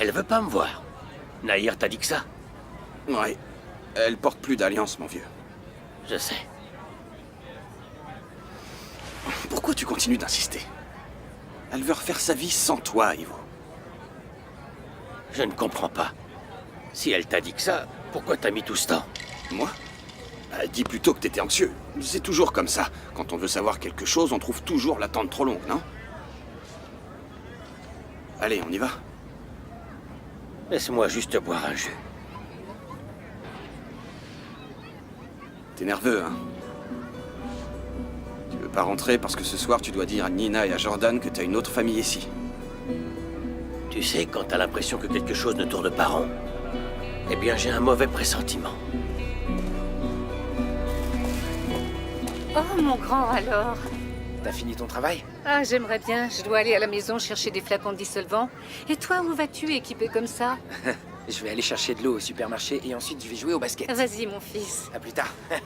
Elle veut pas me voir. Nahir t'a dit que ça? Ouais. Elle porte plus d'alliance, mon vieux. Je sais. Pourquoi tu continues d'insister? Elle veut refaire sa vie sans toi, Ivo. Je ne comprends pas. Si elle t'a dit que ça, pourquoi t'as mis tout ce temps? Moi? Dis plutôt que t'étais anxieux. C'est toujours comme ça. Quand on veut savoir quelque chose, on trouve toujours l'attente trop longue, non? Allez, on y va. Laisse-moi juste boire un jus. T'es nerveux, hein? Tu veux pas rentrer parce que ce soir, tu dois dire à Nina et à Jordan que t'as une autre famille ici. Tu sais, quand t'as l'impression que quelque chose ne tourne pas rond, eh bien, j'ai un mauvais pressentiment. Oh, mon grand, alors? T'as fini ton travail? Ah, j'aimerais bien. Je dois aller à la maison chercher des flacons de dissolvant. Et toi, où vas-tu équipé comme ça? Je vais aller chercher de l'eau au supermarché et ensuite je vais jouer au basket. Vas-y, mon fils. À plus tard. Ouais,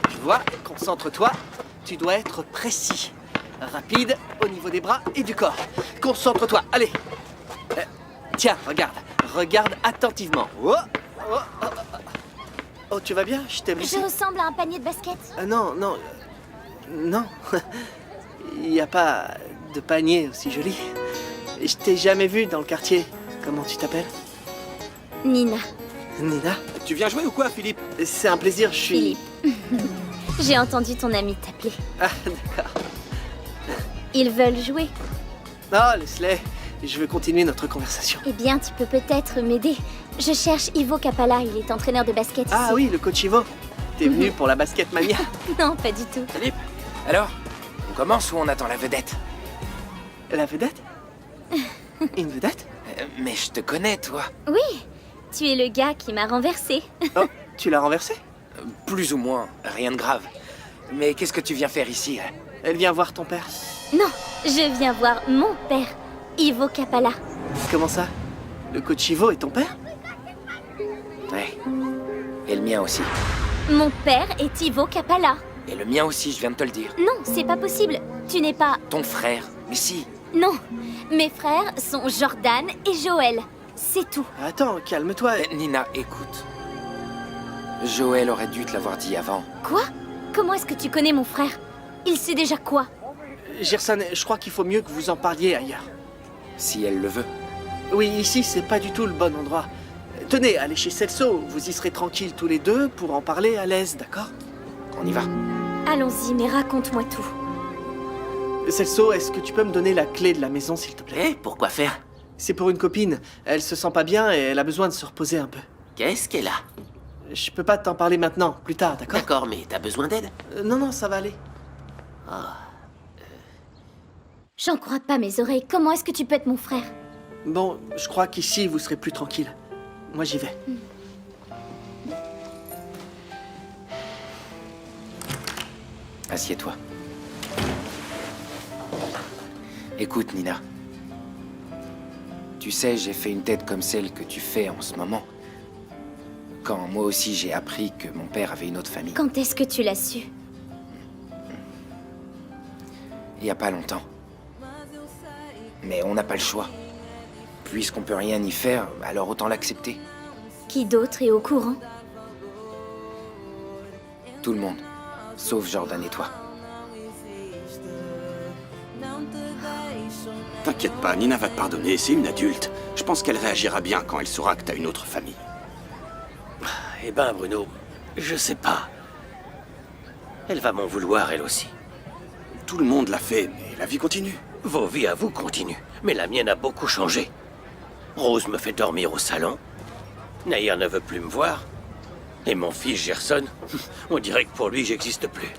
tu vois, concentre-toi. Tu dois être précis. Rapide au niveau des bras et du corps. Concentre-toi, allez. Tiens, regarde. Regarde attentivement. Oh, oh, oh, oh. Oh, tu vas bien? Je t'ai blessé. Je ressemble à un panier de basket. Non, non. Non. Il n'y a pas de panier aussi joli. Je t'ai jamais vu dans le quartier. Comment tu t'appelles? Nina. Nina? Tu viens jouer ou quoi, Philippe? C'est un plaisir, je suis... Philippe. J'ai entendu ton ami t'appeler. Ah, d'accord. Ils veulent jouer. Non, laisse-les. Je veux continuer notre conversation. Eh bien, tu peux peut-être m'aider. Je cherche Ivo Capala, il est entraîneur de basket ici. Ah oui, le coach Ivo. T'es venu pour la basket mania? Non, pas du tout. Philippe, alors, on commence ou on attend la vedette? La vedette? Une vedette? Mais je te connais, toi. Oui, tu es le gars qui m'a renversé. Oh, tu l'as renversé? Plus ou moins, rien de grave. Mais qu'est-ce que tu viens faire ici? Elle vient voir ton père. Non, je viens voir mon père, Ivo Capala. Comment ça? Le coach Ivo est ton père? Ouais. Et le mien aussi. Mon père est Ivo Capala. Et le mien aussi, je viens de te le dire. Non, c'est pas possible. Tu n'es pas... Ton frère. Mais si. Non. Mes frères sont Jordan et Joël. C'est tout. Attends, calme-toi. Nina, écoute. Joël aurait dû te l'avoir dit avant. Quoi? Comment est-ce que tu connais mon frère? Il sait déjà quoi? Gerson, je crois qu'il faut mieux que vous en parliez ailleurs. Si elle le veut. Oui, ici, c'est pas du tout le bon endroit. Tenez, allez chez Celso, vous y serez tranquilles tous les deux pour en parler à l'aise, d'accord? On y va. Allons-y, mais raconte-moi tout. Celso, est-ce que tu peux me donner la clé de la maison, s'il te plaît? Pourquoi faire? C'est pour une copine. Elle se sent pas bien et elle a besoin de se reposer un peu. Qu'est-ce qu'elle a? Je peux pas t'en parler maintenant, plus tard, d'accord? D'accord, mais t'as besoin d'aide? Non, ça va aller. J'en crois pas mes oreilles. Comment est-ce que tu peux être mon frère? Bon, je crois qu'ici, vous serez plus tranquille. Moi, j'y vais. Assieds-toi. Écoute, Nina. Tu sais, j'ai fait une tête comme celle que tu fais en ce moment. Quand moi aussi j'ai appris que mon père avait une autre famille. Quand est-ce que tu l'as su? Il y a pas longtemps. Mais on n'a pas le choix. Puisqu'on peut rien y faire, alors autant l'accepter. Qui d'autre est au courant? Tout le monde. Sauf Jordan et toi. T'inquiète pas, Nina va te pardonner, c'est une adulte. Je pense qu'elle réagira bien quand elle saura que t'as une autre famille. Eh ben, Bruno, je sais pas. Elle va m'en vouloir, elle aussi. Tout le monde l'a fait, mais la vie continue. Vos vies à vous continuent, mais la mienne a beaucoup changé. Rose me fait dormir au salon. Nahir ne veut plus me voir. Et mon fils Gerson, on dirait que pour lui, j'existe plus.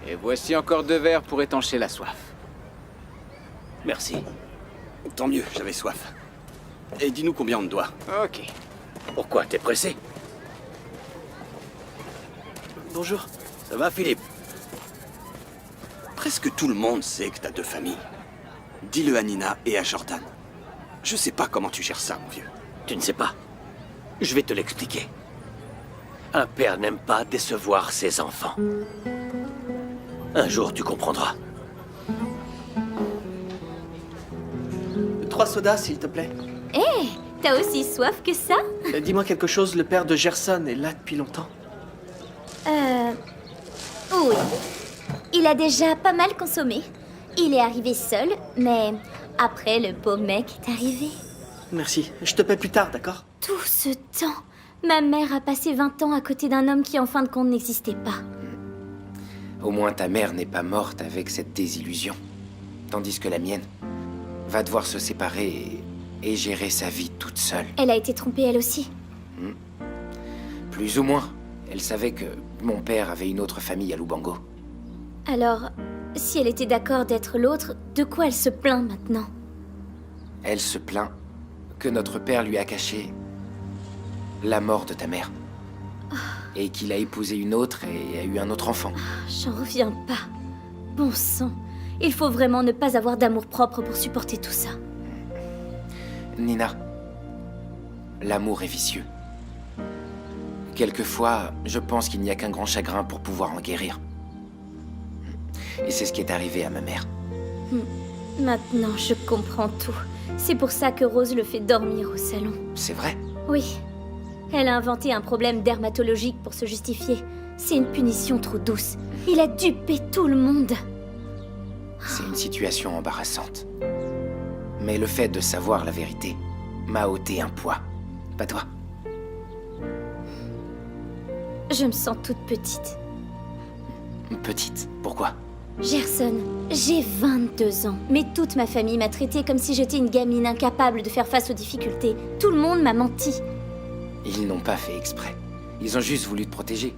Et voici encore 2 verres pour étancher la soif. Merci. Tant mieux, j'avais soif. Et dis-nous combien on te doit. Ok. Pourquoi? T'es pressé? Bonjour. Ça va, Philippe? Presque tout le monde sait que t'as 2 familles. Dis-le à Nina et à Jordan. Je sais pas comment tu gères ça, mon vieux. Tu ne sais pas. Je vais te l'expliquer. Un père n'aime pas décevoir ses enfants. Un jour, tu comprendras. 3 sodas, s'il te plaît. Hé, t'as aussi soif que ça? Dis-moi quelque chose, le père de Gerson est là depuis longtemps? Oui. Il a déjà pas mal consommé. Il est arrivé seul, mais après, le beau mec est arrivé. Merci. Je te paie plus tard, d'accord? Tout ce temps, ma mère a passé 20 ans à côté d'un homme qui, en fin de compte, n'existait pas. Au moins ta mère n'est pas morte avec cette désillusion. Tandis que la mienne va devoir se séparer et gérer sa vie toute seule. Elle a été trompée, elle aussi. Plus ou moins. Elle savait que mon père avait une autre famille à Lubango. Alors, si elle était d'accord d'être l'autre, de quoi elle se plaint maintenant? Elle se plaint que notre père lui a caché la mort de ta mère. Et qu'il a épousé une autre et a eu un autre enfant. J'en reviens pas. Bon sang, il faut vraiment ne pas avoir d'amour-propre pour supporter tout ça. Nina, l'amour est vicieux. Quelquefois, je pense qu'il n'y a qu'un grand chagrin pour pouvoir en guérir. Et c'est ce qui est arrivé à ma mère. Maintenant, je comprends tout. C'est pour ça que Rose le fait dormir au salon. C'est vrai? Oui. Elle a inventé un problème dermatologique pour se justifier. C'est une punition trop douce. Il a dupé tout le monde. C'est une situation embarrassante. Mais le fait de savoir la vérité m'a ôté un poids. Pas toi? Je me sens toute petite. Petite? Pourquoi? Gerson, j'ai 22 ans, mais toute ma famille m'a traitée comme si j'étais une gamine incapable de faire face aux difficultés. Tout le monde m'a menti. Ils n'ont pas fait exprès. Ils ont juste voulu te protéger.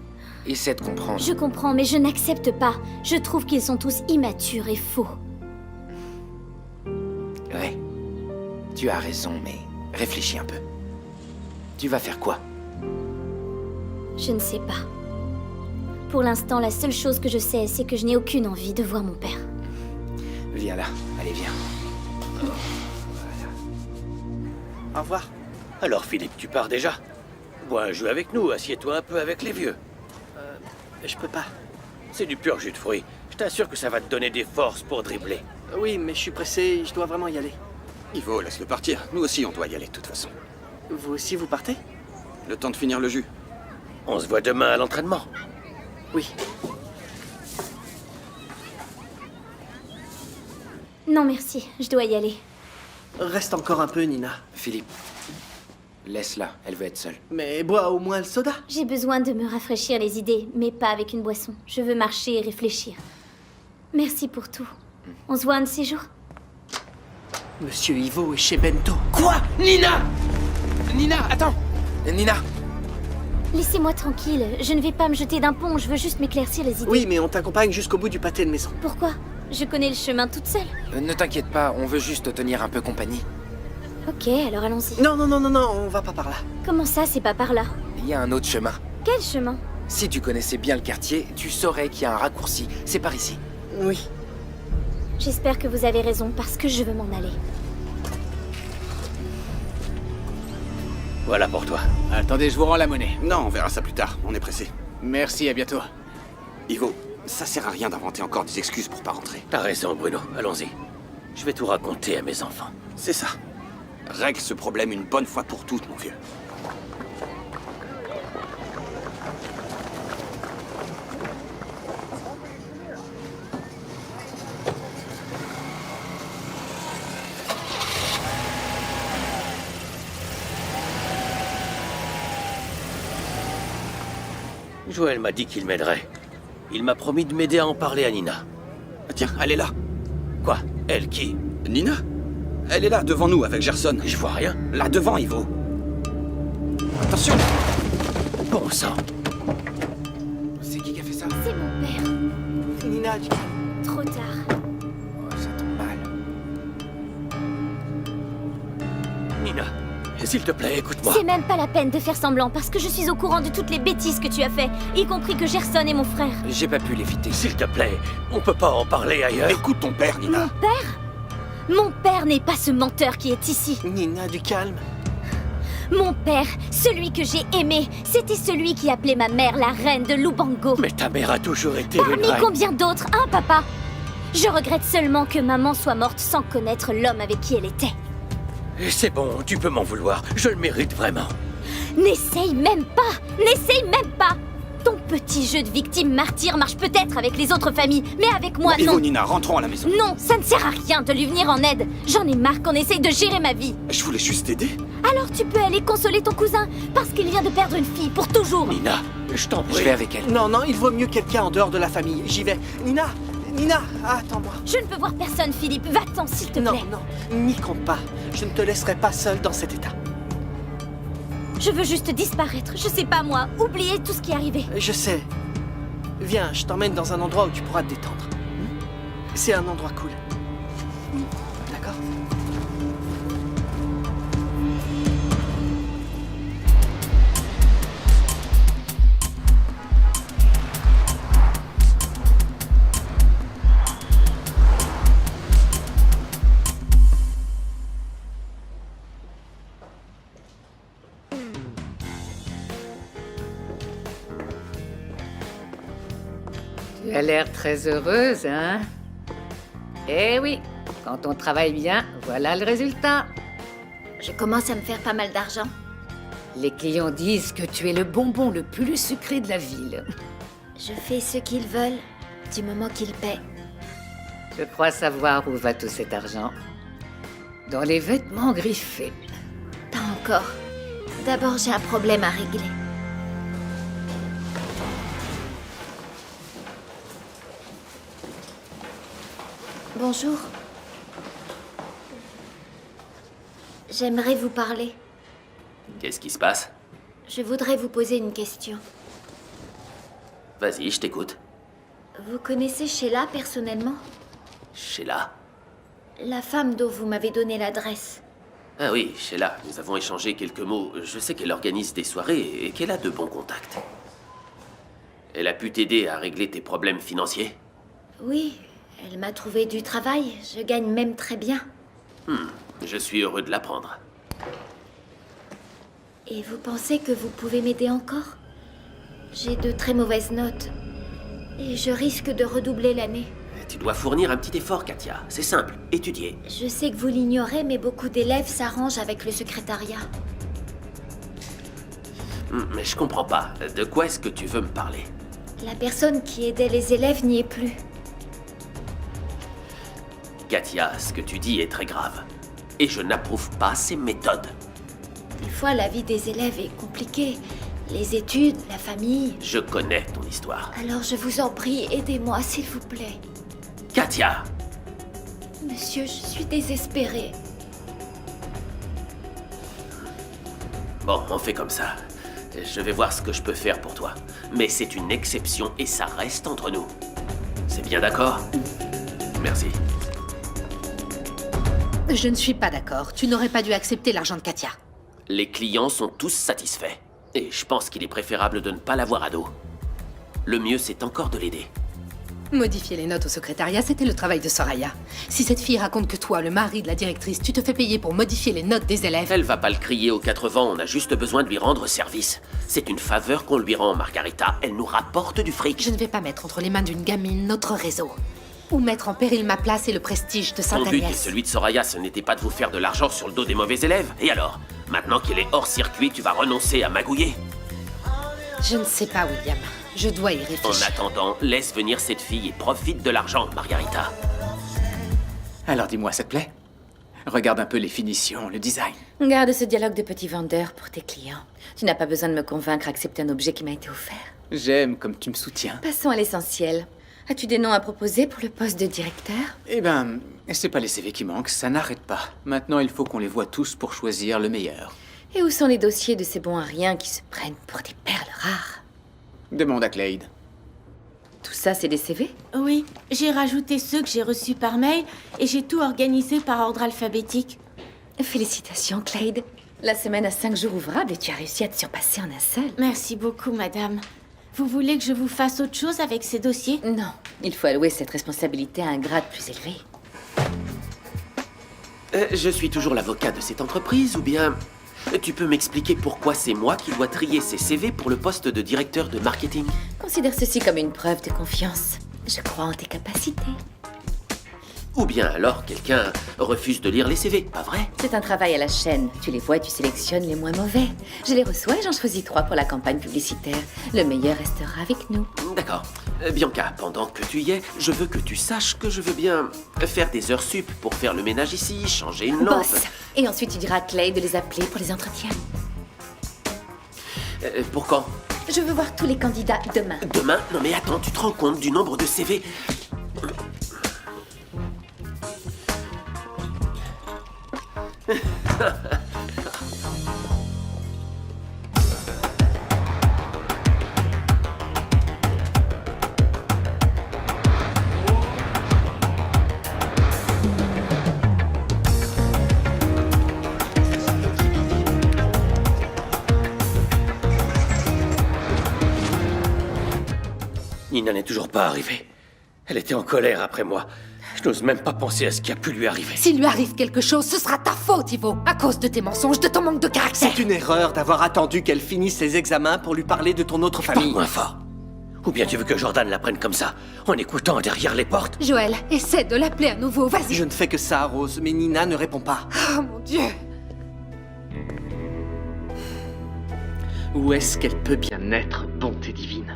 Essaie de comprendre. Je comprends, mais je n'accepte pas. Je trouve qu'ils sont tous immatures et faux. Ouais. Tu as raison, mais réfléchis un peu. Tu vas faire quoi? Je ne sais pas. Pour l'instant, la seule chose que je sais, c'est que je n'ai aucune envie de voir mon père. Viens là. Allez, viens. Au revoir. Alors, Philippe, tu pars déjà? Bois un jeu avec nous, assieds-toi un peu avec les vieux. Je peux pas. C'est du pur jus de fruits. Je t'assure que ça va te donner des forces pour dribbler. Oui, mais je suis pressé, je dois vraiment y aller. Ivo, laisse-le partir. Nous aussi, on doit y aller de toute façon. Vous aussi, vous partez? Le temps de finir le jus. On se voit demain à l'entraînement. Oui. Non, merci, je dois y aller. Reste encore un peu, Nina. Philippe, laisse-la, elle veut être seule. Mais bois au moins le soda. J'ai besoin de me rafraîchir les idées, mais pas avec une boisson. Je veux marcher et réfléchir. Merci pour tout. On se voit un de ces jours? Monsieur Ivo est chez Bento. Quoi? Nina! Nina, attends! Nina! Laissez-moi tranquille, je ne vais pas me jeter d'un pont, je veux juste m'éclaircir les idées. Oui, mais on t'accompagne jusqu'au bout du pâté de maison. Pourquoi? Je connais le chemin toute seule. Ne t'inquiète pas, on veut juste te tenir un peu compagnie. Ok, alors allons-y. Non, on va pas par là. Comment ça, c'est pas par là? Il y a un autre chemin. Quel chemin? Si tu connaissais bien le quartier, tu saurais qu'il y a un raccourci. C'est par ici. Oui. J'espère que vous avez raison, parce que je veux m'en aller. Voilà pour toi. Attendez, je vous rends la monnaie. Non, on verra ça plus tard. On est pressé. Merci, à bientôt. Ivo, ça sert à rien d'inventer encore des excuses pour pas rentrer. T'as raison, Bruno. Allons-y. Je vais tout raconter à mes enfants. C'est ça. Règle ce problème une bonne fois pour toutes, mon vieux. Joël m'a dit qu'il m'aiderait. Il m'a promis de m'aider à en parler à Nina. Tiens, elle est là. Quoi? Elle qui? Nina? Elle est là, devant nous, avec Gerson. Je vois rien. Là, devant, Ivo. Attention! Bon sang. C'est qui a fait ça? C'est mon père. Nina, Trop tard. Oh, ça tombe mal. Nina, s'il te plaît, écoute-moi. C'est même pas la peine de faire semblant, parce que je suis au courant de toutes les bêtises que tu as fait, y compris que Gerson est mon frère. J'ai pas pu l'éviter. S'il te plaît, on peut pas en parler ailleurs. Écoute ton père, Nina. Mon père? Mon père n'est pas ce menteur qui est ici. Nina, du calme. Mon père, celui que j'ai aimé, c'était celui qui appelait ma mère la reine de Lubango. Mais ta mère a toujours été une Parmi reine. combien d'autres, hein, papa? Je regrette seulement que maman soit morte sans connaître l'homme avec qui elle était. C'est bon, tu peux m'en vouloir. Je le mérite vraiment. N'essaye même pas! N'essaye même pas! Ton petit jeu de victime martyr marche peut-être avec les autres familles, mais avec moi, Ivo, non! Nina, rentrons à la maison. Non, ça ne sert à rien de lui venir en aide. J'en ai marre qu'on essaye de gérer ma vie. Je voulais juste t'aider. Alors tu peux aller consoler ton cousin, parce qu'il vient de perdre une fille pour toujours. Nina, je t'en prie. Je vais avec elle. Non, il vaut mieux quelqu'un en dehors de la famille. J'y vais. Nina, attends-moi. Je ne peux voir personne, Philippe. Va-t'en, s'il te plaît. Non, n'y compte pas. Je ne te laisserai pas seule dans cet état. Je veux juste disparaître. Je sais pas moi. Oublier tout ce qui est arrivé. Je sais. Viens, je t'emmène dans un endroit où tu pourras te détendre. C'est un endroit cool. D'accord? Tu as l'air très heureuse, hein? Eh oui, quand on travaille bien, voilà le résultat. Je commence à me faire pas mal d'argent. Les clients disent que tu es le bonbon le plus sucré de la ville. Je fais ce qu'ils veulent, du moment qu'ils paient. Je crois savoir où va tout cet argent. Dans les vêtements griffés. Pas encore. D'abord, j'ai un problème à régler. Bonjour. J'aimerais vous parler. Qu'est-ce qui se passe? Je voudrais vous poser une question. Vas-y, je t'écoute. Vous connaissez Sheila personnellement? Sheila? La femme dont vous m'avez donné l'adresse. Ah oui, Sheila, nous avons échangé quelques mots. Je sais qu'elle organise des soirées et qu'elle a de bons contacts. Elle a pu t'aider à régler tes problèmes financiers? Oui, elle m'a trouvé du travail. Je gagne même très bien. Je suis heureux de l'apprendre. Et vous pensez que vous pouvez m'aider encore? J'ai de très mauvaises notes. Et je risque de redoubler l'année. Tu dois fournir un petit effort, Katia. C'est simple, étudier. Je sais que vous l'ignorez, mais beaucoup d'élèves s'arrangent avec le secrétariat. Mais je comprends pas. De quoi est-ce que tu veux me parler? La personne qui aidait les élèves n'y est plus. Katia, ce que tu dis est très grave. Et je n'approuve pas ces méthodes. Des fois, la vie des élèves est compliquée. Les études, la famille... Je connais ton histoire. Alors je vous en prie, aidez-moi, s'il vous plaît. Katia! Monsieur, je suis désespérée. Bon, on fait comme ça. Je vais voir ce que je peux faire pour toi. Mais c'est une exception et ça reste entre nous. C'est bien d'accord? Merci. Je ne suis pas d'accord. Tu n'aurais pas dû accepter l'argent de Katia. Les clients sont tous satisfaits. Et je pense qu'il est préférable de ne pas l'avoir à dos. Le mieux, c'est encore de l'aider. Modifier les notes au secrétariat, c'était le travail de Soraya. Si cette fille raconte que toi, le mari de la directrice, tu te fais payer pour modifier les notes des élèves... Elle va pas le crier aux 4 vents, on a juste besoin de lui rendre service. C'est une faveur qu'on lui rend, Margarita. Elle nous rapporte du fric. Je ne vais pas mettre entre les mains d'une gamine notre réseau. Ou mettre en péril ma place et le prestige de Ton but et Sainte-Agnès. celui de Soraya, ce n'était pas de vous faire de l'argent sur le dos des mauvais élèves. Et alors? Maintenant qu'il est hors circuit, tu vas renoncer à magouiller? Je ne sais pas, William. Je dois y réfléchir. En attendant, laisse venir cette fille et profite de l'argent, Margarita. Alors dis-moi, ça te plaît? Regarde un peu les finitions, le design. Garde ce dialogue de petit vendeur pour tes clients. Tu n'as pas besoin de me convaincre à accepter un objet qui m'a été offert. J'aime comme tu me soutiens. Passons à l'essentiel. As-tu des noms à proposer pour le poste de directeur? Eh ben, c'est pas les CV qui manquent, ça n'arrête pas. Maintenant, il faut qu'on les voit tous pour choisir le meilleur. Et où sont les dossiers de ces bons à rien qui se prennent pour des perles rares? Demande à Clade. Tout ça, c'est des CV? Oui, j'ai rajouté ceux que j'ai reçus par mail et j'ai tout organisé par ordre alphabétique. Félicitations, Clade. La semaine a 5 jours ouvrables et tu as réussi à te surpasser en un seul. Merci beaucoup, madame. Vous voulez que je vous fasse autre chose avec ces dossiers? Non, il faut allouer cette responsabilité à un grade plus élevé. Je suis toujours l'avocat de cette entreprise, ou bien... Tu peux m'expliquer pourquoi c'est moi qui dois trier ces CV pour le poste de directeur de marketing? Considère ceci comme une preuve de confiance. Je crois en tes capacités. Ou bien alors quelqu'un refuse de lire les CV, pas vrai? C'est un travail à la chaîne. Tu les vois et tu sélectionnes les moins mauvais. Je les reçois et j'en choisis 3 pour la campagne publicitaire. Le meilleur restera avec nous. D'accord. Bianca, pendant que tu y es, je veux que tu saches que je veux bien faire des heures sup pour faire le ménage ici, changer une lampe. Boss. Et ensuite tu diras à Clay de les appeler pour les entretiens. Pour quand? Je veux voir tous les candidats demain. Demain? Non mais attends, tu te rends compte du nombre de CV? Nina n'est toujours pas arrivée. Elle était en colère après moi. Je n'ose même pas penser à ce qui a pu lui arriver. S'il lui arrive quelque chose, ce sera ta faute, Ivo. À cause de tes mensonges, de ton manque de caractère. C'est une erreur d'avoir attendu qu'elle finisse ses examens pour lui parler de ton autre famille. Parle moins fort. Ou bien tu veux que Jordan la prenne comme ça, en écoutant derrière les portes? Joël, essaie de l'appeler à nouveau, vas-y. Je ne fais que ça, Rose, mais Nina ne répond pas. Oh mon Dieu. Où est-ce qu'elle peut bien être, bonté divine?